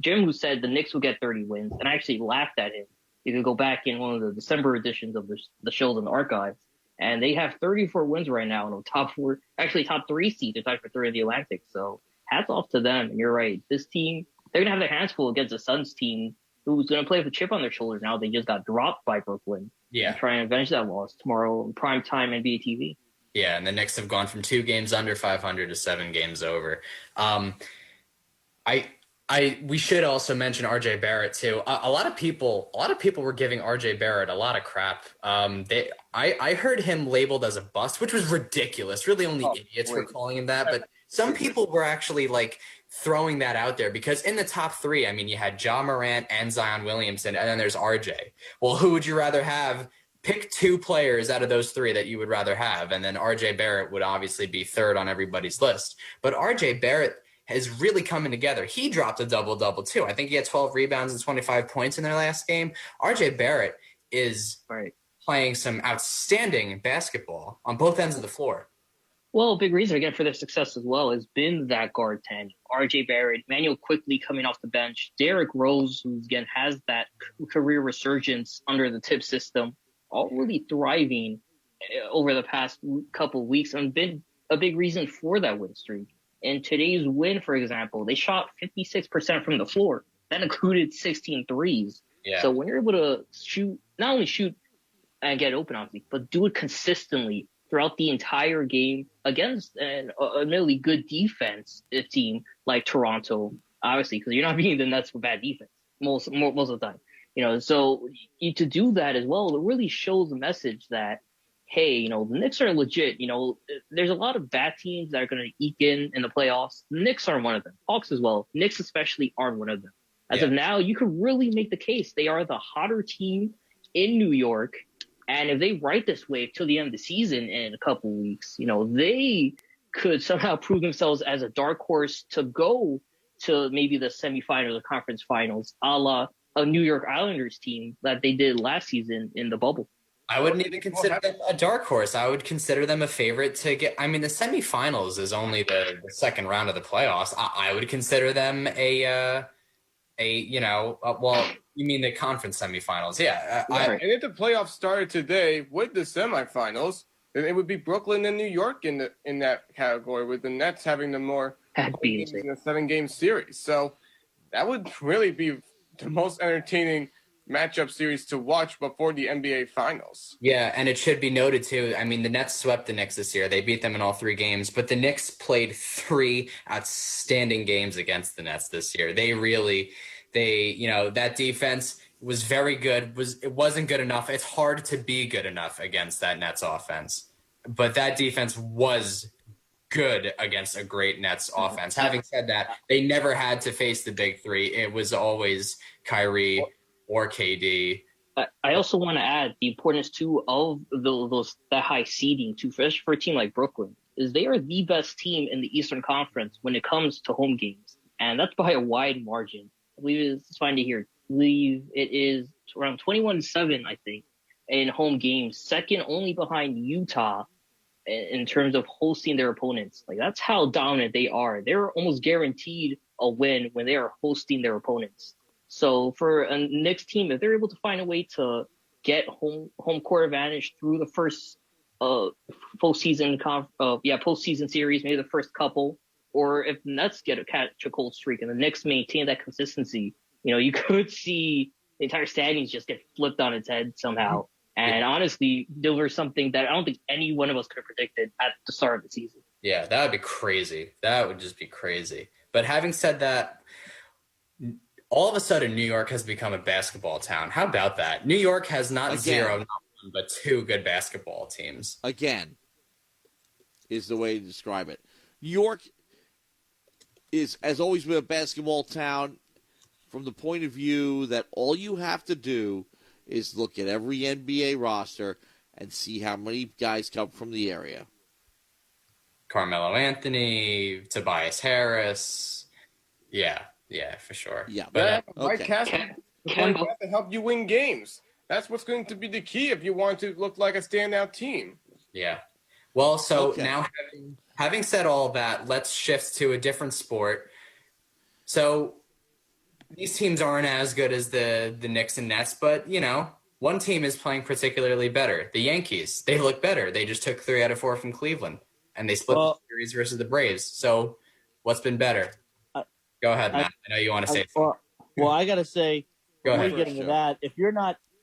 Jim who said the Knicks will get 30 wins, and I actually laughed at him. You can go back in one of the December editions of the shows in the archives, and they have 34 wins right now in the top 3 seed. They're tied for 3rd in the Atlantic, so hats off to them. And you're right, this team, they're gonna have their hands full against the Suns team, who's gonna play with a chip on their shoulder now. They just got dropped by Brooklyn. Yeah, and try and avenge that loss tomorrow on primetime NBA TV. Yeah, and the Knicks have gone from 2 games under 500 to 7 games over. We should also mention RJ Barrett too. A lot of people were giving RJ Barrett a lot of crap. I heard him labeled as a bust, which was ridiculous. Really, only idiots were calling him that. But some people were actually throwing that out there because in the top 3, I mean, you had Ja Morant and Zion Williamson, and then there's RJ. Well, who would you rather have? Pick 2 players out of those 3 that you would rather have, and then RJ Barrett would obviously be 3rd on everybody's list. But RJ Barrett is really coming together. He dropped a double-double too. I think he had 12 rebounds and 25 points in their last game. RJ Barrett is playing some outstanding basketball on both ends of the floor. Well, a big reason, again, for their success as well has been that guard tandem. RJ Barrett, Manuel quickly coming off the bench, Derrick Rose, who, again, has that career resurgence under the tip system, all really thriving over the past couple of weeks and been a big reason for that win streak. In today's win, for example, they shot 56% from the floor. That included 16 threes. Yeah. So when you're able to not only shoot and get open, obviously, but do it consistently throughout the entire game against an admittedly good defense team like Toronto, obviously, because you're not beating the Nets with bad defense most of the time. So to do that as well, it really shows a message that, hey, the Knicks are legit. There's a lot of bad teams that are going to eke in the playoffs. The Knicks aren't one of them. Hawks as well. Knicks especially aren't one of them. As of now, you could really make the case they are the hotter team in New York. And if they ride this wave till the end of the season in a couple weeks, they could somehow prove themselves as a dark horse to go to maybe the semifinals or conference finals, a la a New York Islanders team that they did last season in the bubble. I wouldn't even consider them a dark horse. I would consider them a favorite to get. I mean, the semifinals is only the second round of the playoffs. I would consider them well, you mean the conference semifinals? Yeah. And if the playoffs started today with the semifinals, then it would be Brooklyn and New York in that category, with the Nets having the more games in a 7-game series. So that would really be the most entertaining matchup series to watch before the NBA Finals. Yeah, and it should be noted, too, I mean, the Nets swept the Knicks this year. They beat them in all 3 games, but the Knicks played 3 outstanding games against the Nets this year. That defense was very good. It wasn't good enough. It's hard to be good enough against that Nets offense, but that defense was good against a great Nets offense. Having said that, they never had to face the big 3. It was always Kyrie or KD. I also want to add the importance too of that high seeding too, especially for a team like Brooklyn, is they are the best team in the Eastern Conference when it comes to home games, and that's by a wide margin. I believe it's fine to hear. I believe it is around 21-7, I think, in home games, second only behind Utah in terms of hosting their opponents. Like, that's how dominant they are. They're almost guaranteed a win when they are hosting their opponents. So for a Knicks team, if they're able to find a way to get home court advantage through the first postseason series, maybe the first couple, or if the Nets catch a cold streak and the Knicks maintain that consistency, you could see the entire standings just get flipped on its head somehow. And honestly, deliver something that I don't think any one of us could have predicted at the start of the season. Yeah, that would be crazy. That would just be crazy. But having said that, all of a sudden, New York has become a basketball town. How about that? New York has not 0, not 1, but 2 good basketball teams. Again, is the way to describe it. New York has always been a basketball town from the point of view that all you have to do is look at every NBA roster and see how many guys come from the area. Carmelo Anthony, Tobias Harris. Yeah, for sure. Yeah, But okay. cast to help you win games. That's what's going to be the key if you want to look like a standout team. Yeah. Well, so now having said all that, let's shift to a different sport. So these teams aren't as good as the Knicks and Nets, but, one team is playing particularly better. The Yankees, they look better. They just took 3 out of 4 from Cleveland, and they split the series versus the Braves. So what's been better? Go ahead, Matt. I know you want to say something. Well, I got to say, before getting to that,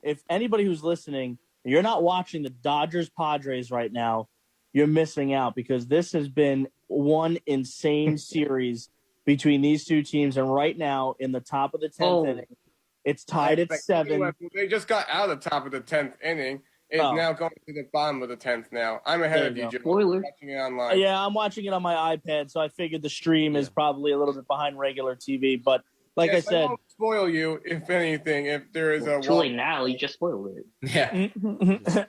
if anybody who's listening, you're not watching the Dodgers-Padres right now, you're missing out, because this has been one insane series between these 2 teams. And right now, in the top of the 10th inning, it's tied at 7. They just got out of the top of the 10th inning. It's now going to the bottom of the 10th now. I'm ahead of you, Joe. Spoiler. Watching it online. Yeah, I'm watching it on my iPad, so I figured the stream is probably a little bit behind regular TV. But like I said, I won't spoil you, if anything, if there is a... Too late now, you just spoiled it. Yeah.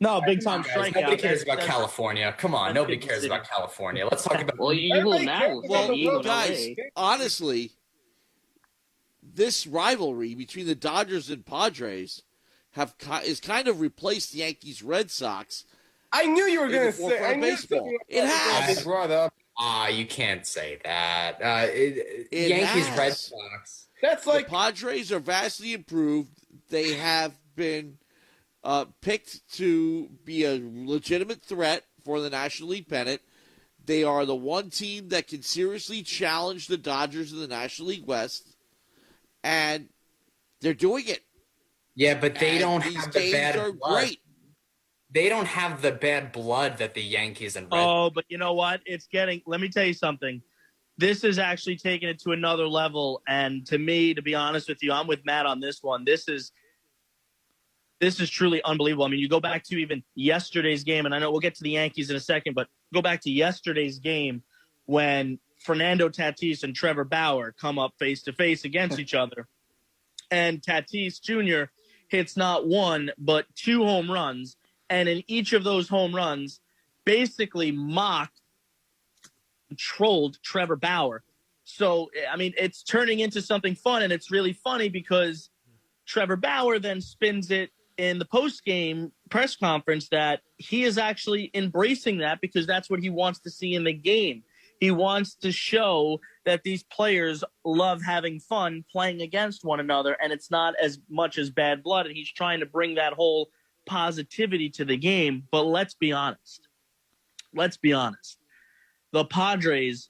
No, big-time strikeout. Nobody cares about California. Come on, nobody cares about California. Let's talk about... Well, you will now. Well, guys, honestly, this rivalry between the Dodgers and Padres is kind of replaced the Yankees-Red Sox. I knew you were going to say... I knew baseball. It has. Brought up. You can't say that. It Yankees, has. Red Sox. That's like... The Padres are vastly improved. They have been picked to be a legitimate threat for the National League pennant. They are the one team that can seriously challenge the Dodgers in the National League West, and they're doing it. Yeah, but they don't these have the games bad are blood. great. They don't have the bad blood that the Yankees and Red. Oh, but you know what? Let me tell you something. This is actually taking it to another level. And to me, to be honest with you, I'm with Matt on this one. This is truly unbelievable. I mean, you go back to even yesterday's game, and I know we'll get to the Yankees in a second, but go back to yesterday's game when Fernando Tatis and Trevor Bauer come up face-to-face against each other. And Tatis Jr. hits not 1, but 2 home runs. And in each of those home runs, basically mocked, trolled Trevor Bauer. So, I mean, it's turning into something fun, and it's really funny because Trevor Bauer then spins it in the post-game press conference that he is actually embracing that because that's what he wants to see in the game. He wants to show that these players love having fun playing against one another, and it's not as much as bad blood, and he's trying to bring that whole positivity to the game. But let's be honest. The Padres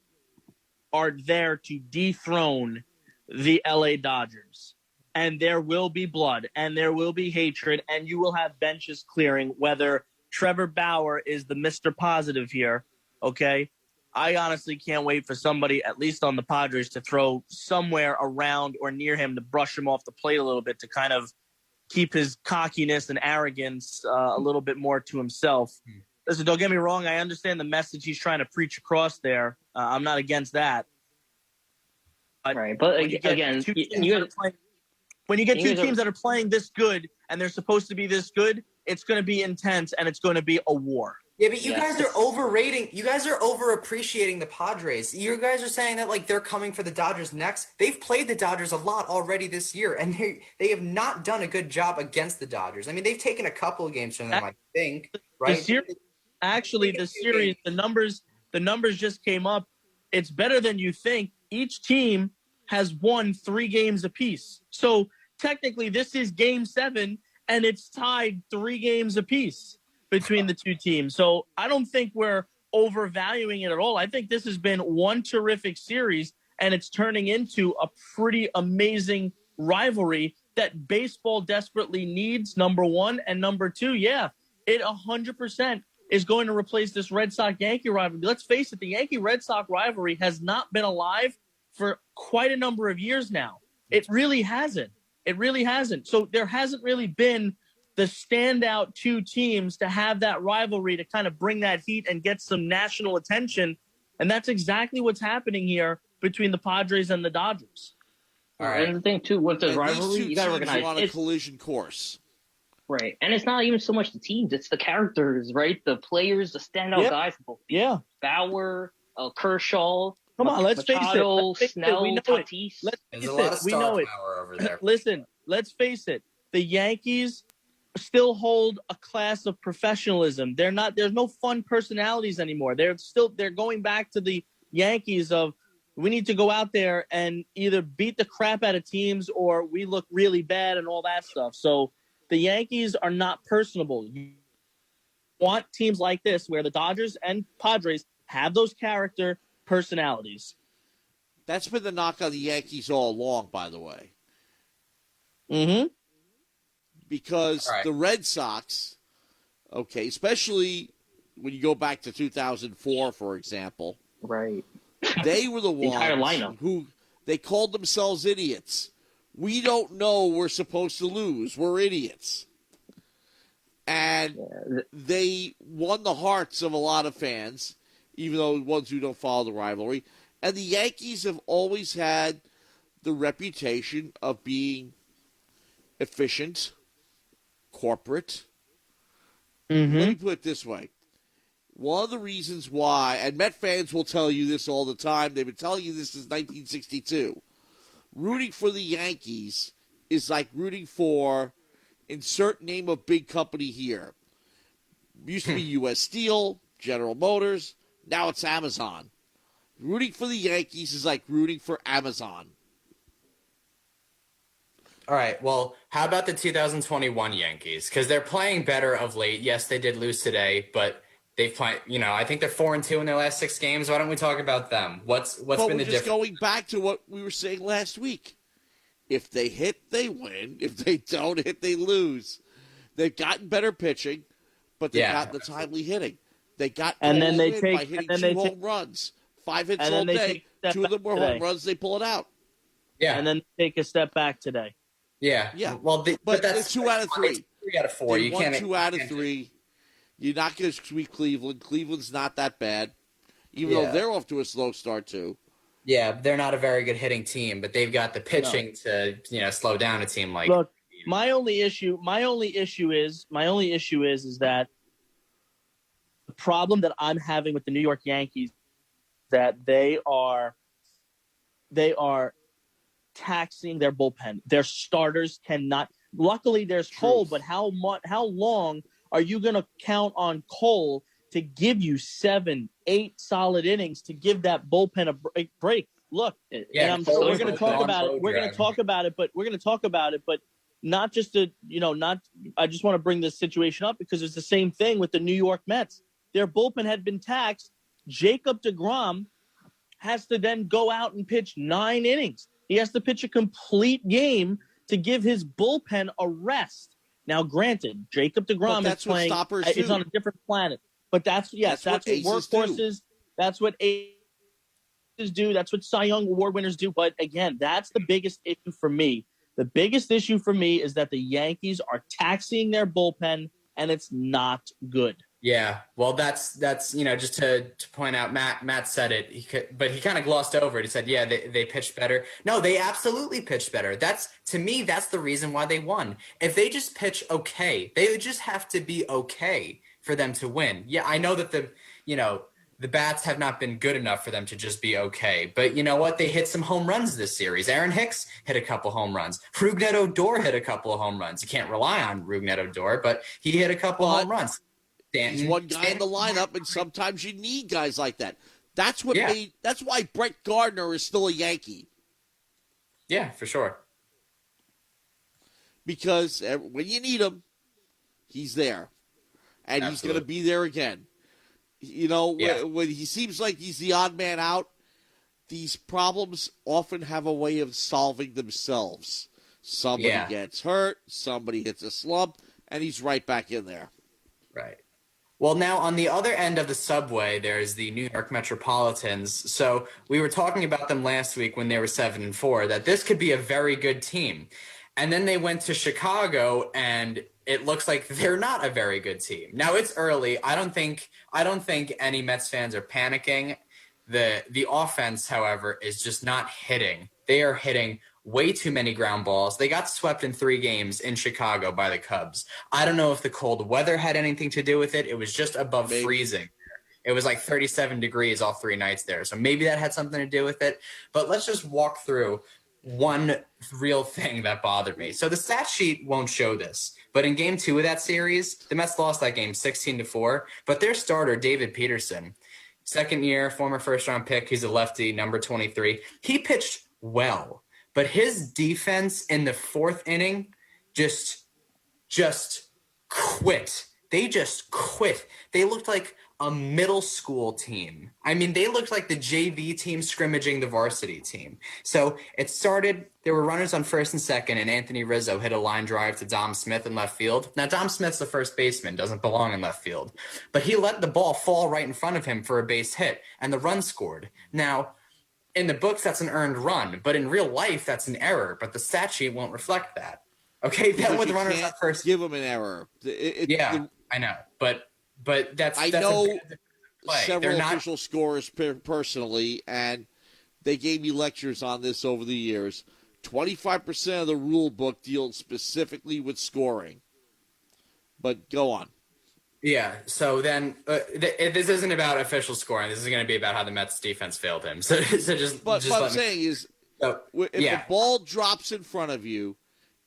are there to dethrone the LA Dodgers. and there will be blood, and there will be hatred, and you will have benches clearing, whether Trevor Bauer is the Mr. Positive here, okay? I honestly can't wait for somebody, at least on the Padres, to throw somewhere around or near him to brush him off the plate a little bit to kind of keep his cockiness and arrogance a little bit more to himself. Listen, don't get me wrong. I understand the message he's trying to preach across there. I'm not against that. Right, but when you get again, two teams that are playing this good and they're supposed to be this good, it's going to be intense and it's going to be a war. Yeah, but you guys are overrating. You guys are overappreciating the Padres. You guys are saying that like they're coming for the Dodgers next. They've played the Dodgers a lot already this year, and they have not done a good job against the Dodgers. I mean, they've taken a couple of games from them, I think. Right? The series, the numbers just came up. It's better than you think. Each team has won 3 games apiece. So technically, this is Game 7, and it's tied 3 games apiece between the two teams. So I don't think we're overvaluing it at all. I think this has been one terrific series, and it's turning into a pretty amazing rivalry that baseball desperately needs, number one. And number two, it 100% is going to replace this Red Sox-Yankee rivalry. Let's face it, the Yankee-Red Sox rivalry has not been alive for quite a number of years now. It really hasn't. So there hasn't really been the standout two teams to have that rivalry to kind of bring that heat and get some national attention. And that's exactly what's happening here between the Padres and the Dodgers. All right. And the thing, too, with the rivalry, you got to recognize on a collision course. Right. And it's not even so much the teams. It's the characters, right? The players, the standout guys. Yeah. Bauer, Kershaw. Come on, let's face it. Snell, we know Tatis. There's a lot of star power over there. Listen, let's face it. The Yankees still hold a class of professionalism. There's no fun personalities anymore. They're going back to the Yankees of, we need to go out there and either beat the crap out of teams or we look really bad and all that stuff. So the Yankees are not personable. You want teams like this where the Dodgers and Padres have those character personalities. That's been the knock on the Yankees all along, by the way. Mm-hmm. Because the Red Sox, especially when you go back to 2004, for example. Right. They were the ones who they called themselves idiots. We don't know we're supposed to lose. We're idiots. And they won the hearts of a lot of fans, even though the ones who don't follow the rivalry. And the Yankees have always had the reputation of being efficient, corporate. Mm-hmm. Let me put it this way. One of the reasons why, and Met fans will tell you this all the time, they've been telling you this since 1962, rooting for the Yankees is like rooting for, insert name of big company here. Used to be U.S. Steel, General Motors, now it's Amazon. Rooting for the Yankees is like rooting for Amazon. All right, well, how about the 2021 Yankees? Because they're playing better of late. Yes, they did lose today, but they've played, I think they're 4-2 in their last 6 games. Why don't we talk about them? What's been the difference? Just going back to what we were saying last week. If they hit, they win. If they don't hit, they lose. They've gotten better pitching, but they've got the timely hitting. They got and then they take by hitting 2 home runs, 5 hits all day. 2 of them were home runs. They pull it out. Yeah, and then take a step back today. Yeah. Well, but that's 2 out of 3. 3 out of 4. You can't 2 out of 3. You're not going to sweep Cleveland. Cleveland's not that bad, even though they're off to a slow start too. Yeah, they're not a very good hitting team, but they've got the pitching to slow down a team like. Look, my only issue is that the problem that I'm having with the New York Yankees is that they are taxing their bullpen. Their starters cannot. Luckily, there's Cole, but how long are you going to count on Cole to give you 7, 8 solid innings to give that bullpen a break? Look, and we're going to talk about it. We're going to talk about it, but not just to, I just want to bring this situation up because it's the same thing with the New York Mets. Their bullpen had been taxed. Jacob deGrom has to then go out and pitch 9 innings. He has to pitch a complete game to give his bullpen a rest. Now, granted, Jacob deGrom is playing. It's on a different planet. But that's what workhorses. That's what aces do. That's what Cy Young Award winners do. But again, that's the biggest issue for me. The biggest issue for me is that the Yankees are taxing their bullpen, and it's not good. Yeah, well, that's just to point out, Matt said it, but he kind of glossed over it. He said, yeah, they pitched better. No, they absolutely pitched better. To me, that's the reason why they won. If they just pitch okay, they would just have to be okay for them to win. Yeah, I know that the bats have not been good enough for them to just be okay. But you know what? They hit some home runs this series. Aaron Hicks hit a couple home runs. Rougned Odor hit a couple of home runs. You can't rely on Rougned Odor, but he hit a couple home runs. He's one guy in the lineup, and sometimes you need guys like that. That's why Brett Gardner is still a Yankee. Yeah, for sure. Because when you need him, he's there. And He's going to be there again. When he seems like he's the odd man out, these problems often have a way of solving themselves. Somebody gets hurt, somebody hits a slump, and he's right back in there. Right. Well, now on the other end of the subway, there's the New York Metropolitans. So we were talking about them last week when they were 7-4, that this could be a very good team. And then they went to Chicago, and it looks like they're not a very good team. Now it's early. I don't think any Mets fans are panicking. The offense, however, is just not hitting. They are hitting way too many ground balls. They got swept in 3 games in Chicago by the Cubs. I don't know if the cold weather had anything to do with it. It was just above freezing. It was like 37 degrees all 3 nights there. So maybe that had something to do with it. But let's just walk through one real thing that bothered me. So the stat sheet won't show this, but in game 2 of that series, the Mets lost that game 16-4, but their starter, David Peterson, second year, former first-round pick, he's a lefty, number 23, he pitched well. But his defense in the 4th inning just quit. They just quit. They looked like a middle school team. I mean, they looked like the JV team scrimmaging the varsity team. So it started, there were runners on first and second, and Anthony Rizzo hit a line drive to Dom Smith in left field. Now, Dom Smith's the first baseman, doesn't belong in left field. But he let the ball fall right in front of him for a base hit, and the run scored. Now, in the books, that's an earned run, but in real life, that's an error. But the stat sheet won't reflect that. Okay, then with the runners at first, give them an error. I know, but that's I know several official scorers personally, and they gave me lectures on this over the years. 25% of the rule book deals specifically with scoring. But go on. Yeah, so then this isn't about official scoring. This is going to be about how the Mets defense failed him. So just. But what I'm saying is, if the ball drops in front of you,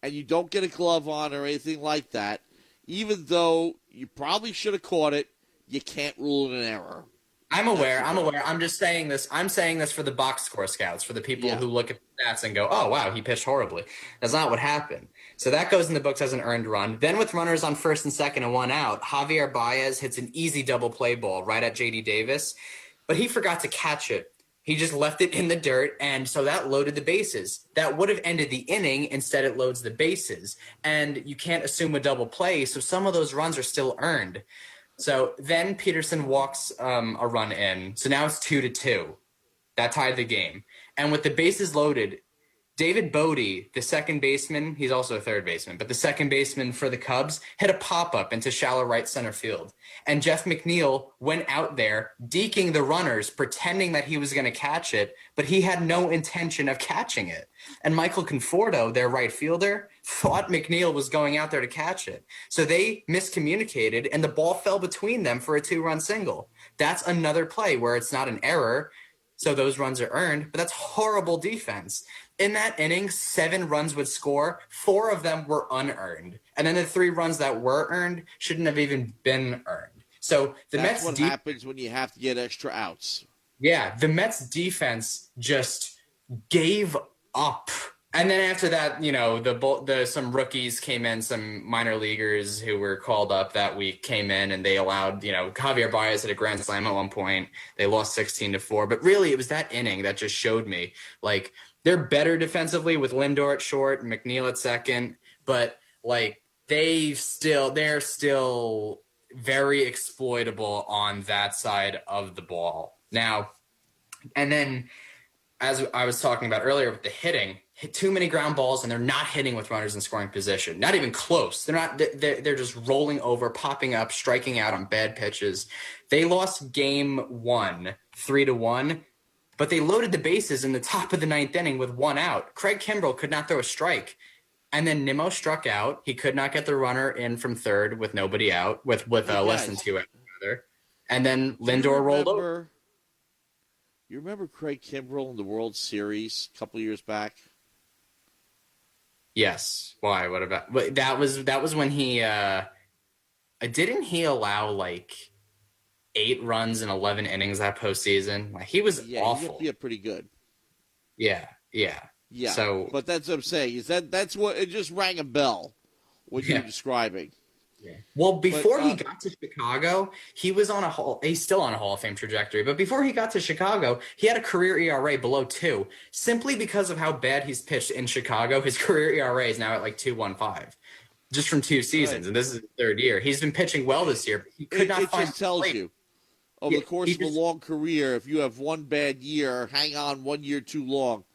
and you don't get a glove on or anything like that, even though you probably should have caught it, you can't rule it an error. I'm aware. I'm just saying this. I'm saying this for the box score scouts, for the people who look at the stats and go, oh, wow, he pitched horribly. That's not what happened. So that goes in the books as an earned run. Then with runners on first and second and 1 out, Javier Baez hits an easy double play ball right at J.D. Davis, but he forgot to catch it. He just left it in the dirt, and so that loaded the bases. That would have ended the inning. Instead, it loads the bases. And you can't assume a double play, so some of those runs are still earned. So then Peterson walks a run in. So now it's 2-2. That tied the game. And with the bases loaded, David Bodie, the second baseman, he's also a third baseman, but the second baseman for the Cubs, hit a pop-up into shallow right center field. And Jeff McNeil went out there deking the runners, pretending that he was going to catch it, but he had no intention of catching it. And Michael Conforto, their right fielder, thought McNeil was going out there to catch it. So they miscommunicated, and the ball fell between them for a 2-run single. That's another play where it's not an error, so those runs are earned, but that's horrible defense. In that inning, 7 runs would score. 4 of them were unearned. And then the 3 runs that were earned shouldn't have even been earned. So that's what happens when you have to get extra outs. Yeah, the Mets defense just gave up. And then after that, you know, some rookies came in, some minor leaguers who were called up that week came in, and they allowed, you know, Javier Baez hit a grand slam at one point. They lost 16-4. But really, it was that inning that just showed me, like, they're better defensively with Lindor at short and McNeil at second, but like they're still very exploitable on that side of the ball. Now, and then as I was talking about earlier with the hitting, hit too many ground balls and they're not hitting with runners in scoring position. Not even close. They're just rolling over, popping up, striking out on bad pitches. They lost game 1, 3-1, but they loaded the bases in the top of the 9th inning with 1 out. Craig Kimbrell could not throw a strike. And then Nimmo struck out. He could not get the runner in from third with nobody out, with less than 2 outs. And then Lindor rolled over. You remember Craig Kimbrell in the World Series a couple years back? Yes. Why? What about? That was when he didn't he allow like 8 runs in 11 innings that postseason? Like, he was awful. Yeah, pretty good. Yeah. So, but that's what I'm saying. Is that's what it just rang a bell? What you're describing. Yeah. Well, before he got to Chicago, he was he's still on a Hall of Fame trajectory. But before he got to Chicago, he had a career ERA below 2. Simply because of how bad he's pitched in Chicago, his career ERA is now at like 2.15, just from 2 seasons. Right. And this is his 3rd year. He's been pitching well this year, but he could not find. It just tells you, over the course of a long career, if you have one bad year, hang on 1 year too long.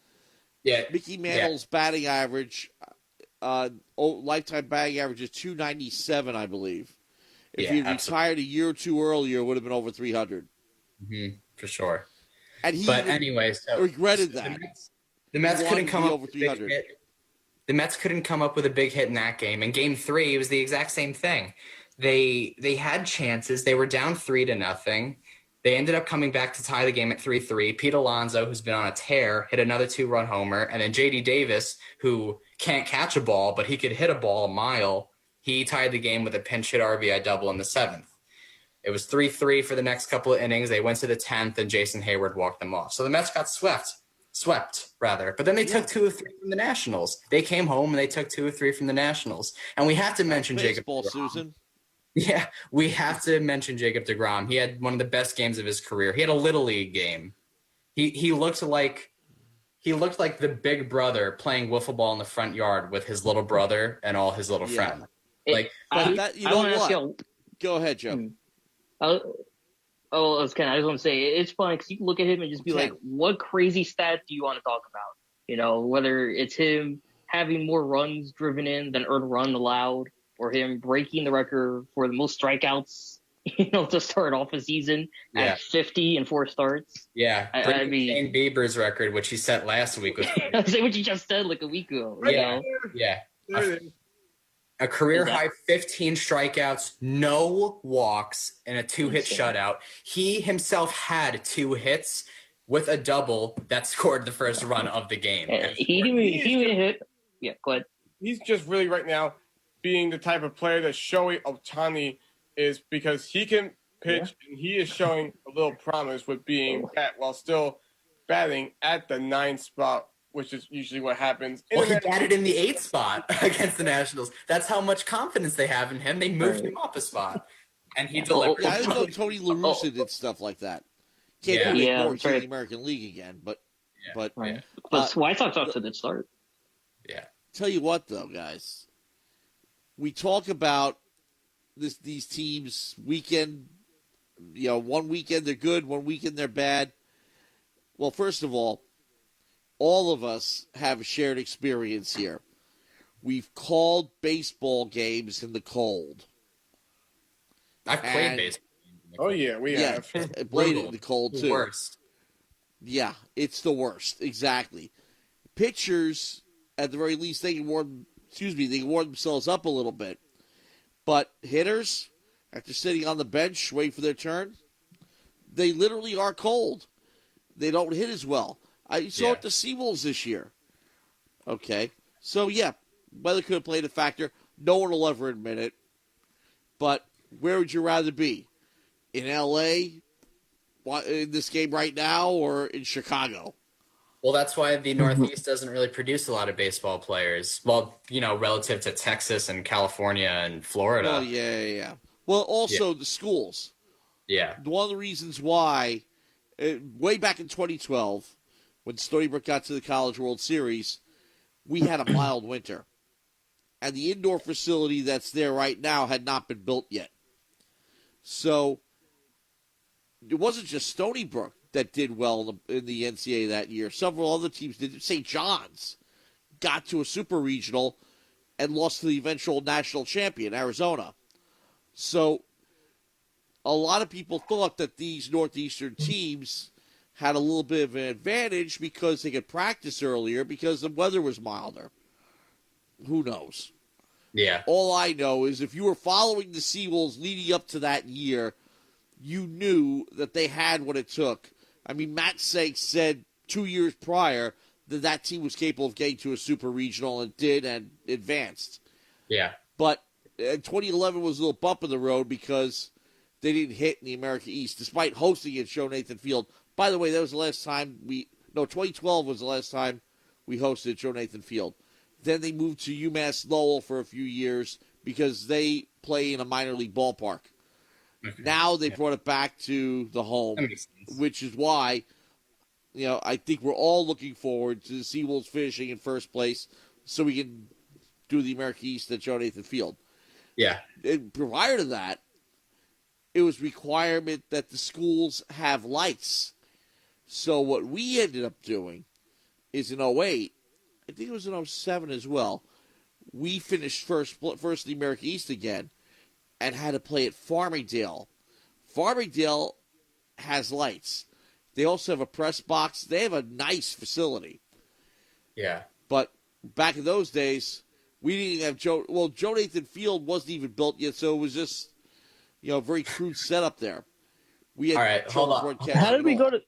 Yeah, Mickey Mantle's batting average, lifetime batting average is 297, I believe. If he retired a year or two earlier, it would have been over 300. Mm-hmm, for sure. And he regretted that. The Mets couldn't come up with a big hit. The Mets couldn't come up with a big hit in that game. In Game 3, it was the exact same thing. They had chances. They were down 3-0. They ended up coming back to tie the game at 3-3. Pete Alonso, who's been on a tear, hit another 2-run homer. And then J.D. Davis, who can't catch a ball, but he could hit a ball a mile, he tied the game with a pinch hit RBI double in the 7th. It was 3-3 for the next couple of innings. They went to the 10th, and Jason Hayward walked them off. So the Mets got swept. But then they took 2 of 3 from the Nationals. They came home, and they took 2 of 3 from the Nationals. And we have to mention Jacob DeGrom. Susan. Yeah, we have to mention Jacob DeGrom. He had one of the best games of his career. He had a Little League game. He looked like the big brother playing wiffle ball in the front yard with his little brother and all his little friends. Go ahead, Joe. I just want to say, it's funny because you can look at him and just be like, what crazy stat do you want to talk about? You know, whether it's him having more runs driven in than earned run allowed, or him breaking the record for the most strikeouts, to start off a season at 50 in 4 starts. Yeah, I mean, Shane Bieber's record, which he set last week. Say what you just said like a week ago. Yeah. A career high 15 strikeouts, no walks, and a 2-hit shutout. He himself had 2 hits with a double that scored the first run of the game. He didn't hit. Yeah, go ahead. He's just really right now being the type of player that Shohei Ohtani is, because he can pitch and he is showing a little promise with being while still batting at the 9th spot, which is usually what happens. Well, he batted in the 8th spot against the Nationals. That's how much confidence they have in him. They moved him up a spot, and he delivered. I know Tony La Russa did stuff like that. Can't do it more in the American League again, but White Sox off to the start. Yeah. Tell you what, though, guys. We talk about these teams weekend, one weekend they're good, one weekend they're bad. Well, first of all of us have a shared experience here. We've called baseball games in the cold. I've played baseball. Oh, yeah, we have. Played it in the cold, too. Worst. Yeah, it's the worst. Exactly. Pitchers, at the very least, they can warm themselves up a little bit. But hitters, after sitting on the bench, waiting for their turn, they literally are cold. They don't hit as well. I saw it the Seawolves this year. Okay. So, weather could have played a factor. No one will ever admit it. But where would you rather be? In L.A., in this game right now, or in Chicago? Well, that's why the Northeast doesn't really produce a lot of baseball players. Well, relative to Texas and California and Florida. Well, yeah. Well, also the schools. Yeah. One of the reasons why, way back in 2012, when Stony Brook got to the College World Series, we had a mild winter. And the indoor facility that's there right now had not been built yet. So it wasn't just Stony Brook that did well in the NCAA that year. Several other teams did. St. John's got to a super regional and lost to the eventual national champion, Arizona. So a lot of people thought that these Northeastern teams had a little bit of an advantage because they could practice earlier because the weather was milder. Who knows? Yeah. All I know is if you were following the Seawolves leading up to that year, you knew that they had what it took. I mean, Matt Sank said 2 years prior that that team was capable of getting to a super regional and did and advanced. Yeah. But 2011 was a little bump in the road because they didn't hit in the America East, despite hosting at Joe Nathan Field. By the way, that was the last time 2012 was the last time we hosted at Joe Nathan Field. Then they moved to UMass Lowell for a few years because they play in a minor league ballpark. Okay. Now they brought it back to the home, which is why, I think we're all looking forward to the Seawolves finishing in first place so we can do the America East at Joe Nathan Field. Yeah. And prior to that, it was requirement that the schools have lights. So what we ended up doing is in 2008, I think it was in 2007 as well, we finished first in the America East again and had to play at Farmingdale. Farmingdale has lights. They also have a press box. They have a nice facility. Yeah. But back in those days, we didn't have Joe Nathan Field wasn't even built yet, so it was just, a very crude setup there. We had all right, hold on. How did we go to...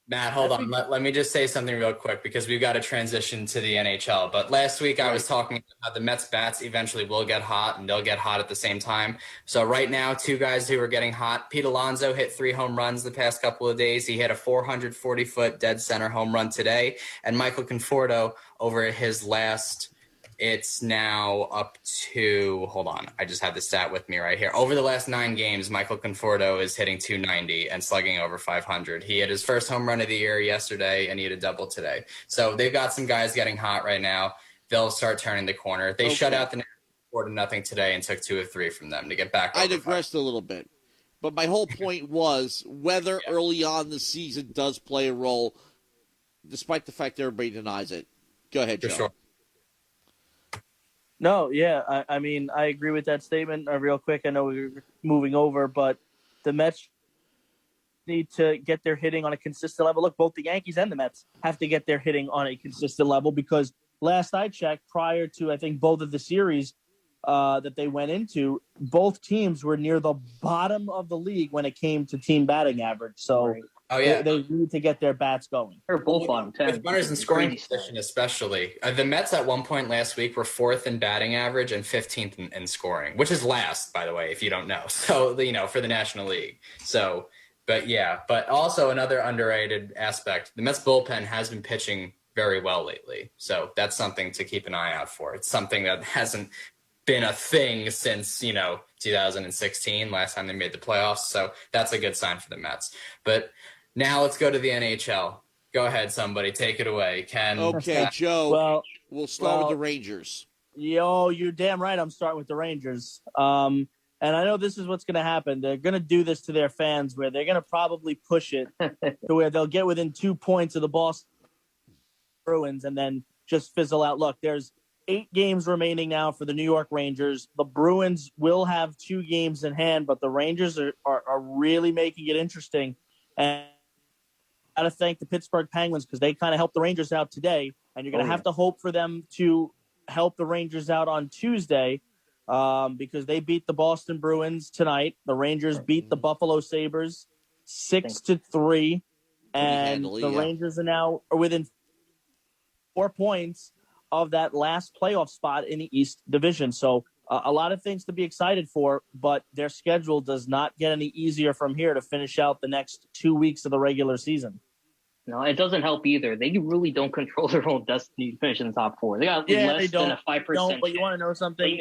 Matt, hold on. Let me just say something real quick because we've got to transition to the NHL. But last week I was talking about how the Mets bats eventually will get hot and they'll get hot at the same time. So right now, two guys who are getting hot. Pete Alonso hit 3 home runs the past couple of days. He hit a 440-foot dead center home run today. And Michael Conforto over his last... It's now up to, hold on, I just have the stat with me right here. Over the last 9 games, Michael Conforto is hitting .290 and slugging over .500. He hit his first home run of the year yesterday, and he hit a double today. So they've got some guys getting hot right now. They'll start turning the corner. They shut out the 4-0 today and took 2 of 3 from them to get back. I digressed a little bit. But my whole point was weather early on in the season does play a role, despite the fact that everybody denies it. Go ahead, Joe. Sure. No, yeah, I mean, I agree with that statement. Real quick, I know we're moving over, but the Mets need to get their hitting on a consistent level. Look, both the Yankees and the Mets have to get their hitting on a consistent level because last I checked, prior to, I think, both of the series that they went into, both teams were near the bottom of the league when it came to team batting average. So they need to get their bats going. They're both on 10. With runners in scoring position especially. The Mets at one point last week were 4th in batting average and 15th in scoring, which is last, by the way, if you don't know. So, for the National League. So, but also another underrated aspect, the Mets bullpen has been pitching very well lately. So that's something to keep an eye out for. It's something that hasn't been a thing since, 2016, last time they made the playoffs. So that's a good sign for the Mets. But now let's go to the NHL. Go ahead, somebody. Take it away. Ken. Okay, Joe. We'll start with the Rangers. You're damn right I'm starting with the Rangers. And I know this is what's going to happen. They're going to do this to their fans where they're going to probably push it to where they'll get within 2 points of the Boston Bruins and then just fizzle out. Look, there's 8 games remaining now for the New York Rangers. The Bruins will have 2 games in hand, but the Rangers are really making it interesting. And got to thank the Pittsburgh Penguins because they kind of helped the Rangers out today, and you're going to have to hope for them to help the Rangers out on Tuesday because they beat the Boston Bruins tonight. The Rangers beat the Buffalo Sabres 6-3, and the Rangers are now within 4 points of that last playoff spot in the East Division. So a lot of things to be excited for, but their schedule does not get any easier from here to finish out the next 2 weeks of the regular season. No, it doesn't help either. They really don't control their own destiny to finish in the top 4. They got less than a 5%. But you want to know something?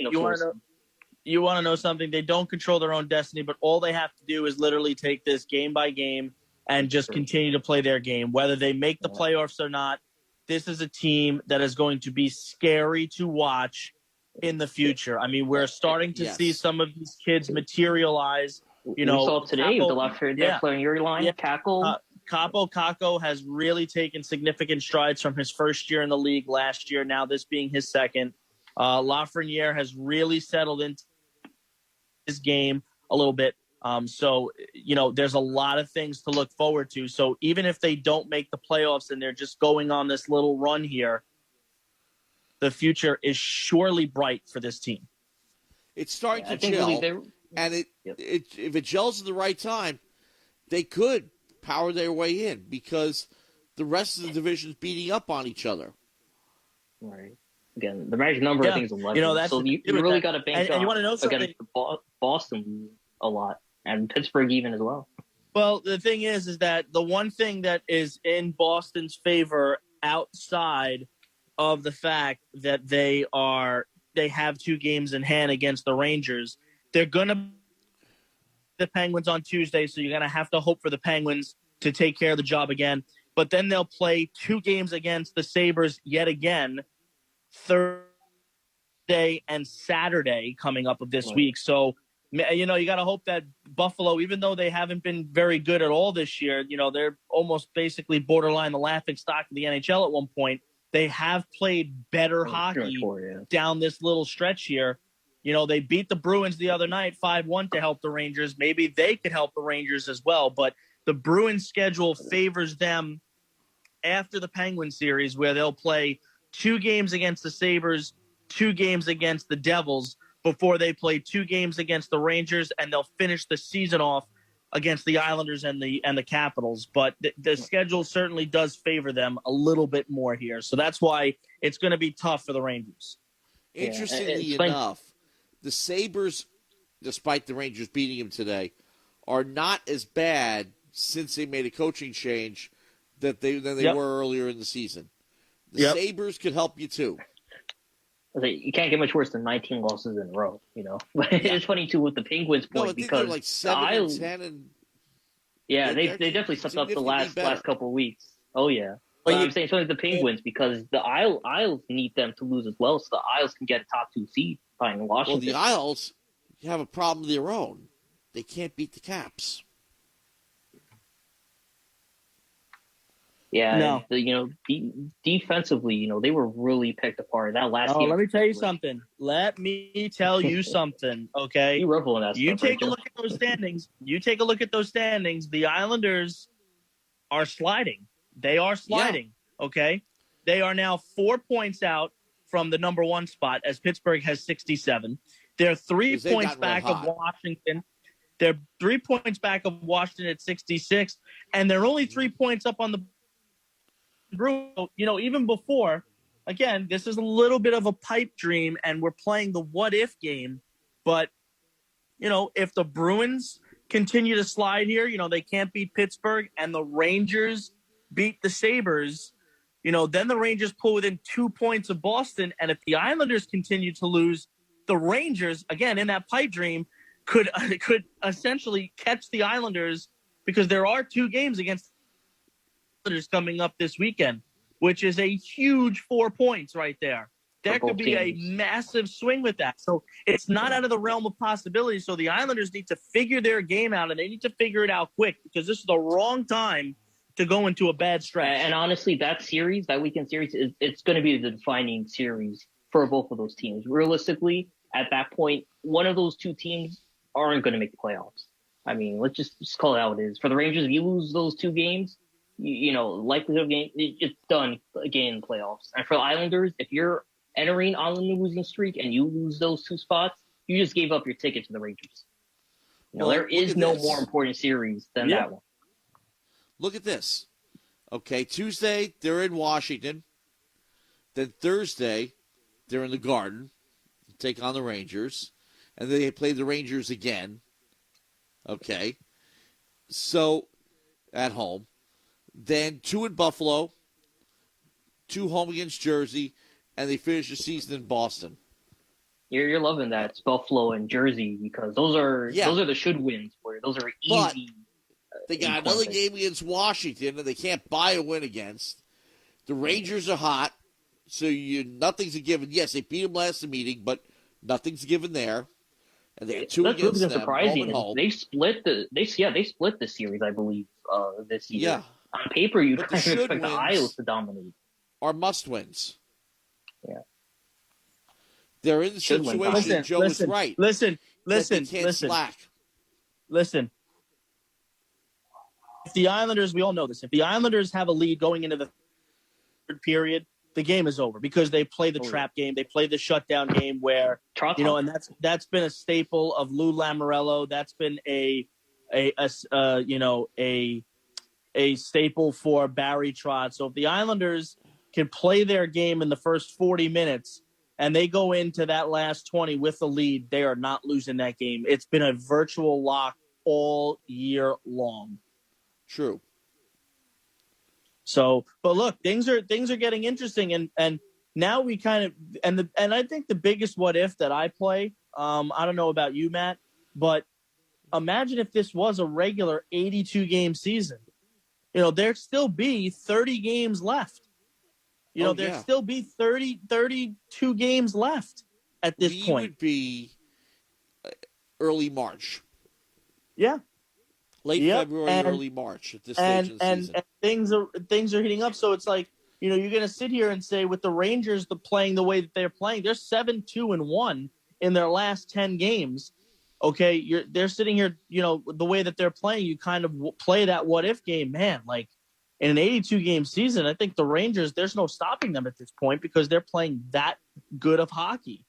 You want to know something? They don't control their own destiny, but all they have to do is literally take this game by game and just continue to play their game. Whether they make the playoffs or not, this is a team that is going to be scary to watch in the future. I mean, we're starting to see some of these kids materialize. You know, we saw today Capo, the left they're playing your line. Kako has really taken significant strides from his first year in the league last year. Now this being his second, Lafreniere has really settled into his game a little bit. So, you know, there's a lot of things to look forward to. So even if they don't make the playoffs and they're just going on this little run here, the future is surely bright for this team. It's starting to gel, and if it gels at the right time, they could power their way in because the rest of the division is beating up on each other. Right. Again, the magic number I think is 11. You know, that's so you really got to bank and you want to know something? Against Boston a lot, and Pittsburgh even as well. Well, the thing is that the one thing that is in Boston's favor outside of the fact that they have 2 games in hand against the Rangers, they're going to the Penguins on Tuesday, so you're going to have to hope for the Penguins to take care of the job again. But then they'll play 2 games against the Sabres yet again, Thursday and Saturday coming up of this week. So, you know, you got to hope that Buffalo, even though they haven't been very good at all this year, you know, they're almost basically borderline the laughing stock of the NHL at one point. They have played better hockey down this little stretch here. You know, they beat the Bruins the other night 5-1 to help the Rangers. Maybe they could help the Rangers as well. But the Bruins schedule favors them after the Penguin series, where they'll play 2 games against the Sabres, 2 games against the Devils, before they play 2 games against the Rangers, and they'll finish the season off against the Islanders and the Capitals. But the schedule certainly does favor them a little bit more here. So that's why it's going to be tough for the Rangers. Interestingly enough, the Sabres, despite the Rangers beating them today, are not as bad since they made a coaching change than they were earlier in the season. The Sabres could help you too. You can't get much worse than 19 losses in a row, you know. But it's funny too with the Penguins point because they're like 7-10 and they definitely stepped up the last couple of weeks. Oh yeah. But I'm saying something the Penguins because the Isles need them to lose as well, so the Isles can get a top 2 seed playing Washington. Well, the Isles have a problem of their own. They can't beat the Caps. Yeah, defensively, you know, they were really picked apart. That last game. Let me tell you something. Okay? You revel in that You stuff, take a look at those standings. The Islanders are sliding. They are sliding, okay? They are now 4 points out from the number 1 spot as Pittsburgh has 67. They're 3 points back of Washington. They're 3 points back of Washington at 66, and they're only 3 points up on the Bruins. You know, even before, again, this is a little bit of a pipe dream, and we're playing the what-if game. But, you know, if the Bruins continue to slide here, you know, they can't beat Pittsburgh, and the Rangers beat the Sabres, you know, then the Rangers pull within 2 points of Boston. And if the Islanders continue to lose, the Rangers, again, in that pipe dream, could essentially catch the Islanders because there are 2 games against the Islanders coming up this weekend, which is a huge 4 points right there. There could be a massive swing with that. So it's not out of the realm of possibility. So the Islanders need to figure their game out, and they need to figure it out quick because this is the wrong time to go into a bad stretch. And honestly, that weekend series, it's going to be the defining series for both of those teams. Realistically, at that point, one of those 2 teams aren't going to make the playoffs. I mean, let's just call it how it is. For the Rangers, if you lose those 2 games, you know, likelihood of game, it's done again in the playoffs. And for the Islanders, if you're entering on a losing streak and you lose those 2 spots, you just gave up your ticket to the Rangers. You know, there is no more important series than that one. Look at this. Okay, Tuesday, they're in Washington. Then Thursday, they're in the Garden to take on the Rangers. And then they play the Rangers again. Okay. So, at home. Then 2 in Buffalo, 2 home against Jersey, and they finish the season in Boston. You're loving that. It's Buffalo and Jersey because those are the should wins where those are easy They got another game against Washington that they can't buy a win against. The Rangers are hot, so nothing's a given. Yes, they beat them last meeting, but nothing's given there. And they had two That's against really them, surprising. home. They split the series, I believe, this year. Yeah. On paper, you But kind the of expect the should-wins Isles to dominate. Are must-wins. Yeah. They're in the situation. Joe is right. Listen. Slack. Listen. If the Islanders, we all know this, if the Islanders have a lead going into the third period, the game is over because they play the trap game. They play the shutdown game where, and that's been a staple of Lou Lamoriello. That's been a staple for Barry Trotz. So if the Islanders can play their game in the first 40 minutes and they go into that last 20 with the lead, they are not losing that game. It's been a virtual lock all year long. True. So, but look, things are getting interesting, and now we kind of and I think the biggest what if that I play, I don't know about you, Matt, but imagine if this was a regular 82 game season. There'd still be 30 games left. There'd still be 32 games left at this point. Would be early March. Yeah. Late February, early March at this stage of the season. And things are heating up. So it's like, you're going to sit here and say with the Rangers playing the way that they're playing, they're 7-2-1 in their last 10 games. Okay, they're sitting here, the way that they're playing, you kind of play that what if game, man. Like in an 82 game season, I think the Rangers, there's no stopping them at this point because they're playing that good of hockey.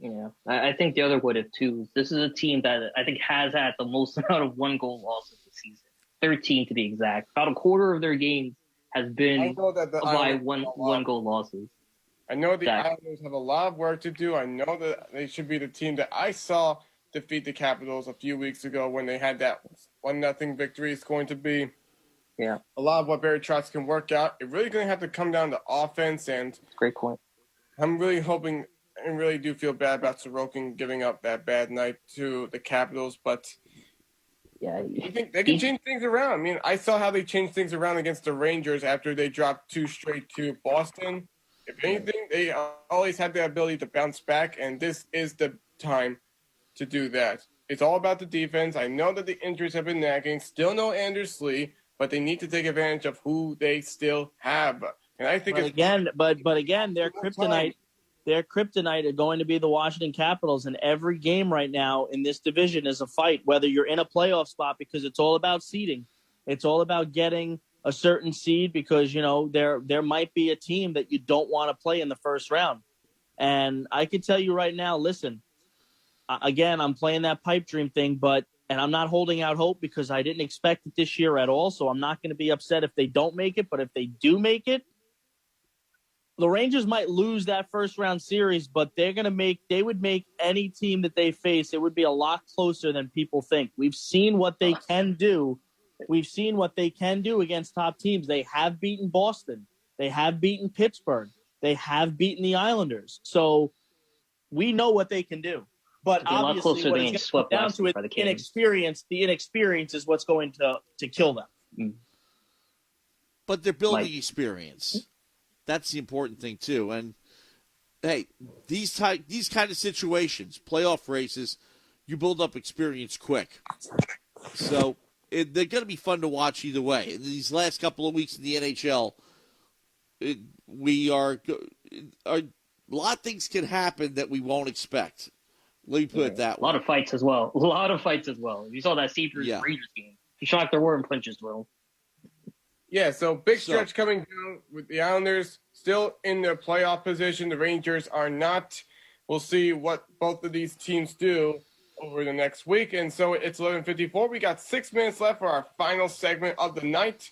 Yeah, I think the other what if too. This is a team that I think has had the most amount of 1-goal losses this season. 13 to be exact. About a quarter of their games has been by one-goal losses. I know the Islanders have a lot of work to do. I know that they should be the team that I saw defeat the Capitals a few weeks ago when they had that 1-0 victory. It's going to be a lot of what Barry Trotz can work out. It's really going to have to come down to offense. And great point. I'm really hoping and really do feel bad about Sorokin giving up that bad night to the Capitals, but I think they can change things around. I mean, I saw how they changed things around against the Rangers after they dropped 2 straight to Boston. If anything, they always had the ability to bounce back, and this is the time to do that. It's all about the defense. I know that the injuries have been nagging. Still no Anders Lee, but they need to take advantage of who they still have. And I think but again, their kryptonite. Their kryptonite are going to be the Washington Capitals, and every game right now in this division is a fight, whether you're in a playoff spot because it's all about seeding. It's all about getting a certain seed because, there might be a team that you don't want to play in the first round. And I can tell you right now, listen, again, I'm playing that pipe dream thing, and I'm not holding out hope because I didn't expect it this year at all, so I'm not going to be upset if they don't make it, but if they do make it, the Rangers might lose that first round series, but they would make any team that they face, it would be a lot closer than people think. We've seen what they can do. We've seen what they can do against top teams. They have beaten Boston. They have beaten Pittsburgh. They have beaten the Islanders. So we know what they can do. But obviously what it's going to come down to is the inexperience is what's going to kill them. But they're building experience. That's the important thing, too. And, hey, these kind of situations, playoff races, you build up experience quick. So they're going to be fun to watch either way. In these last couple of weeks in the NHL, a lot of things can happen that we won't expect. Let me put it that way. A lot of fights as well. You saw that Sabres Rangers game. You shocked there were in punches, well. Yeah, so big stretch coming down with the Islanders still in their playoff position. The Rangers are not. We'll see what both of these teams do over the next week. And so it's 11:54. We got 6 minutes left for our final segment of the night,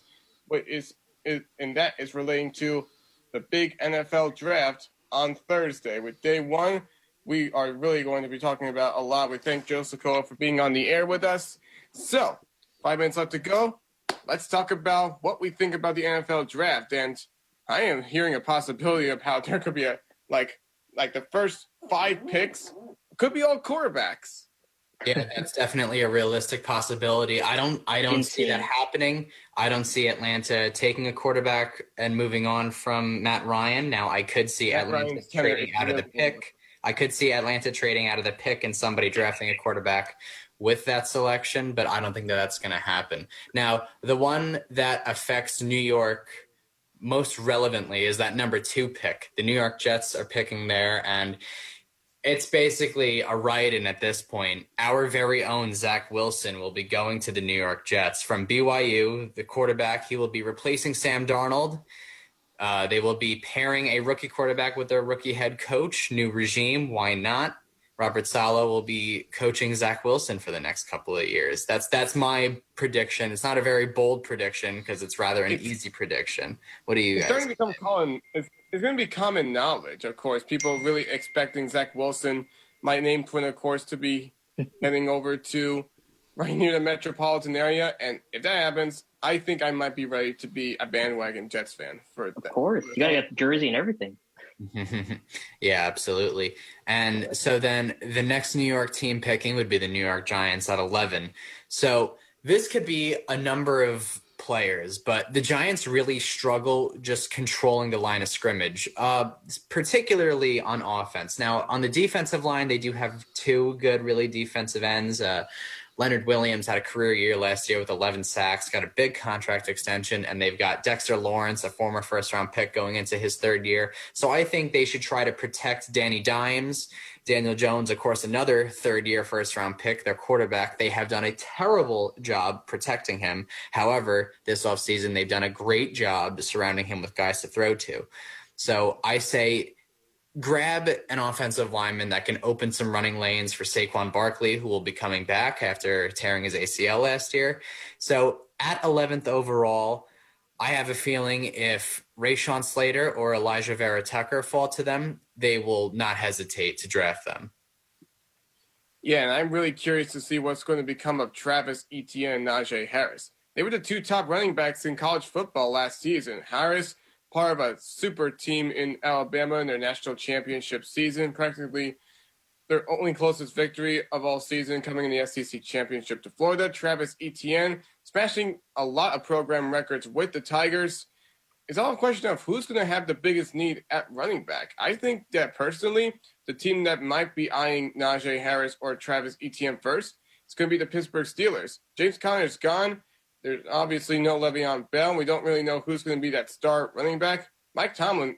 and that is relating to the big NFL draft on Thursday. With day one, we are really going to be talking about a lot. We thank Joe Soccoa for being on the air with us. So 5 minutes left to go. Let's talk about what we think about the NFL draft. And I am hearing a possibility of how there could be like the first 5 picks could be all quarterbacks. Yeah, that's definitely a realistic possibility. I don't see that happening. I don't see Atlanta taking a quarterback and moving on from Matt Ryan. Now, I could see Atlanta trading out of the pick. I could see Atlanta trading out of the pick and somebody drafting a quarterback with that selection, but I don't think that that's going to happen. Now, the one that affects New York most relevantly is that number 2 pick. The New York Jets are picking there, and it's basically a write-in at this point. Our very own Zach Wilson will be going to the New York Jets from BYU, the quarterback. He will be replacing Sam Darnold. They will be pairing a rookie quarterback with their rookie head coach. New regime, why not? Robert Saleh will be coaching Zach Wilson for the next couple of years. That's my prediction. It's not a very bold prediction because it's rather an easy prediction. What do you guys think? It's going to be common knowledge, of course. People really expecting Zach Wilson, my name twin, of course, to be heading over to right near the metropolitan area. And if that happens, I think I might be ready to be a bandwagon Jets fan. Of course. You got to get the jersey and everything. Yeah, absolutely. And so then the next New York team picking would be the New York Giants at 11. So this could be a number of players, but the Giants really struggle just controlling the line of scrimmage, particularly on offense. Now, on the defensive line, they do have 2 good, really defensive ends. Leonard Williams had a career year last year with 11 sacks, got a big contract extension, and they've got Dexter Lawrence, a former first-round pick, going into his 3rd year. So I think they should try to protect Danny Dimes. Daniel Jones, of course, another 3rd-year first-round pick, their quarterback. They have done a terrible job protecting him. However, this offseason, they've done a great job surrounding him with guys to throw to. So I say grab an offensive lineman that can open some running lanes for Saquon Barkley, who will be coming back after tearing his ACL last year. So at 11th overall, I have a feeling if Rashawn Slater or Elijah Vera Tucker fall to them, they will not hesitate to draft them. Yeah, and I'm really curious to see what's going to become of Travis Etienne and Najee Harris. They were the 2 top running backs in college football last season. Harris, part of a super team in Alabama in their national championship season, practically their only closest victory of all season, coming in the SEC championship to Florida. Travis Etienne smashing a lot of program records with the Tigers. It's all a question of who's going to have the biggest need at running back. I think that personally, the team that might be eyeing Najee Harris or Travis Etienne first is going to be the Pittsburgh Steelers. James Conner's gone. There's obviously no Le'Veon Bell. We don't really know who's going to be that star running back. Mike Tomlin,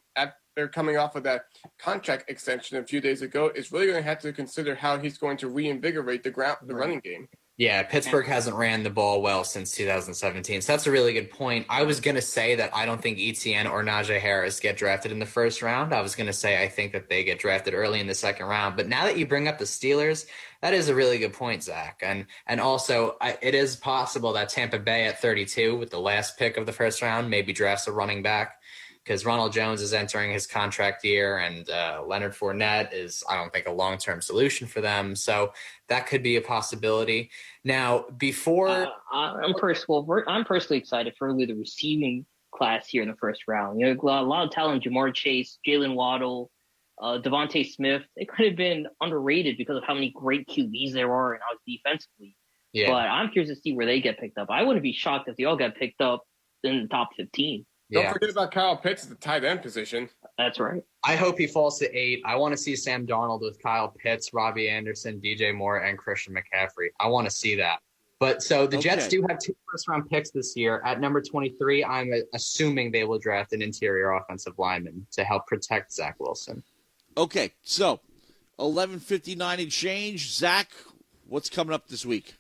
they're coming off of that contract extension a few days ago, is really going to have to consider how he's going to reinvigorate the running game. Yeah, Pittsburgh hasn't ran the ball well since 2017. So that's a really good point. I was going to say that I don't think Etienne or Najee Harris get drafted in the 1st round. I was going to say I think that they get drafted early in the 2nd round. But now that you bring up the Steelers, that is a really good point, Zach. And also, it is possible that Tampa Bay at 32 with the last pick of the 1st round maybe drafts a running back, because Ronald Jones is entering his contract year, and Leonard Fournette is, I don't think, a long-term solution for them. So that could be a possibility. Now, before I'm personally excited for really the receiving class here in the 1st round. You know, a lot of talent: Jamar Chase, Jalen Waddle, Devontae Smith. They could have been underrated because of how many great QBs there are and how it's defensively. Yeah. But I'm curious to see where they get picked up. I wouldn't be shocked if they all got picked up in the top 15. Don't forget about Kyle Pitts at the tight end position. That's right. I hope he falls to 8. I want to see Sam Darnold with Kyle Pitts, Robbie Anderson, DJ Moore, and Christian McCaffrey. I want to see that. But so the Jets do have 2 first-round picks this year. At number 23, I'm assuming they will draft an interior offensive lineman to help protect Zach Wilson. Okay, so 11:59 and change. Zach, what's coming up this week?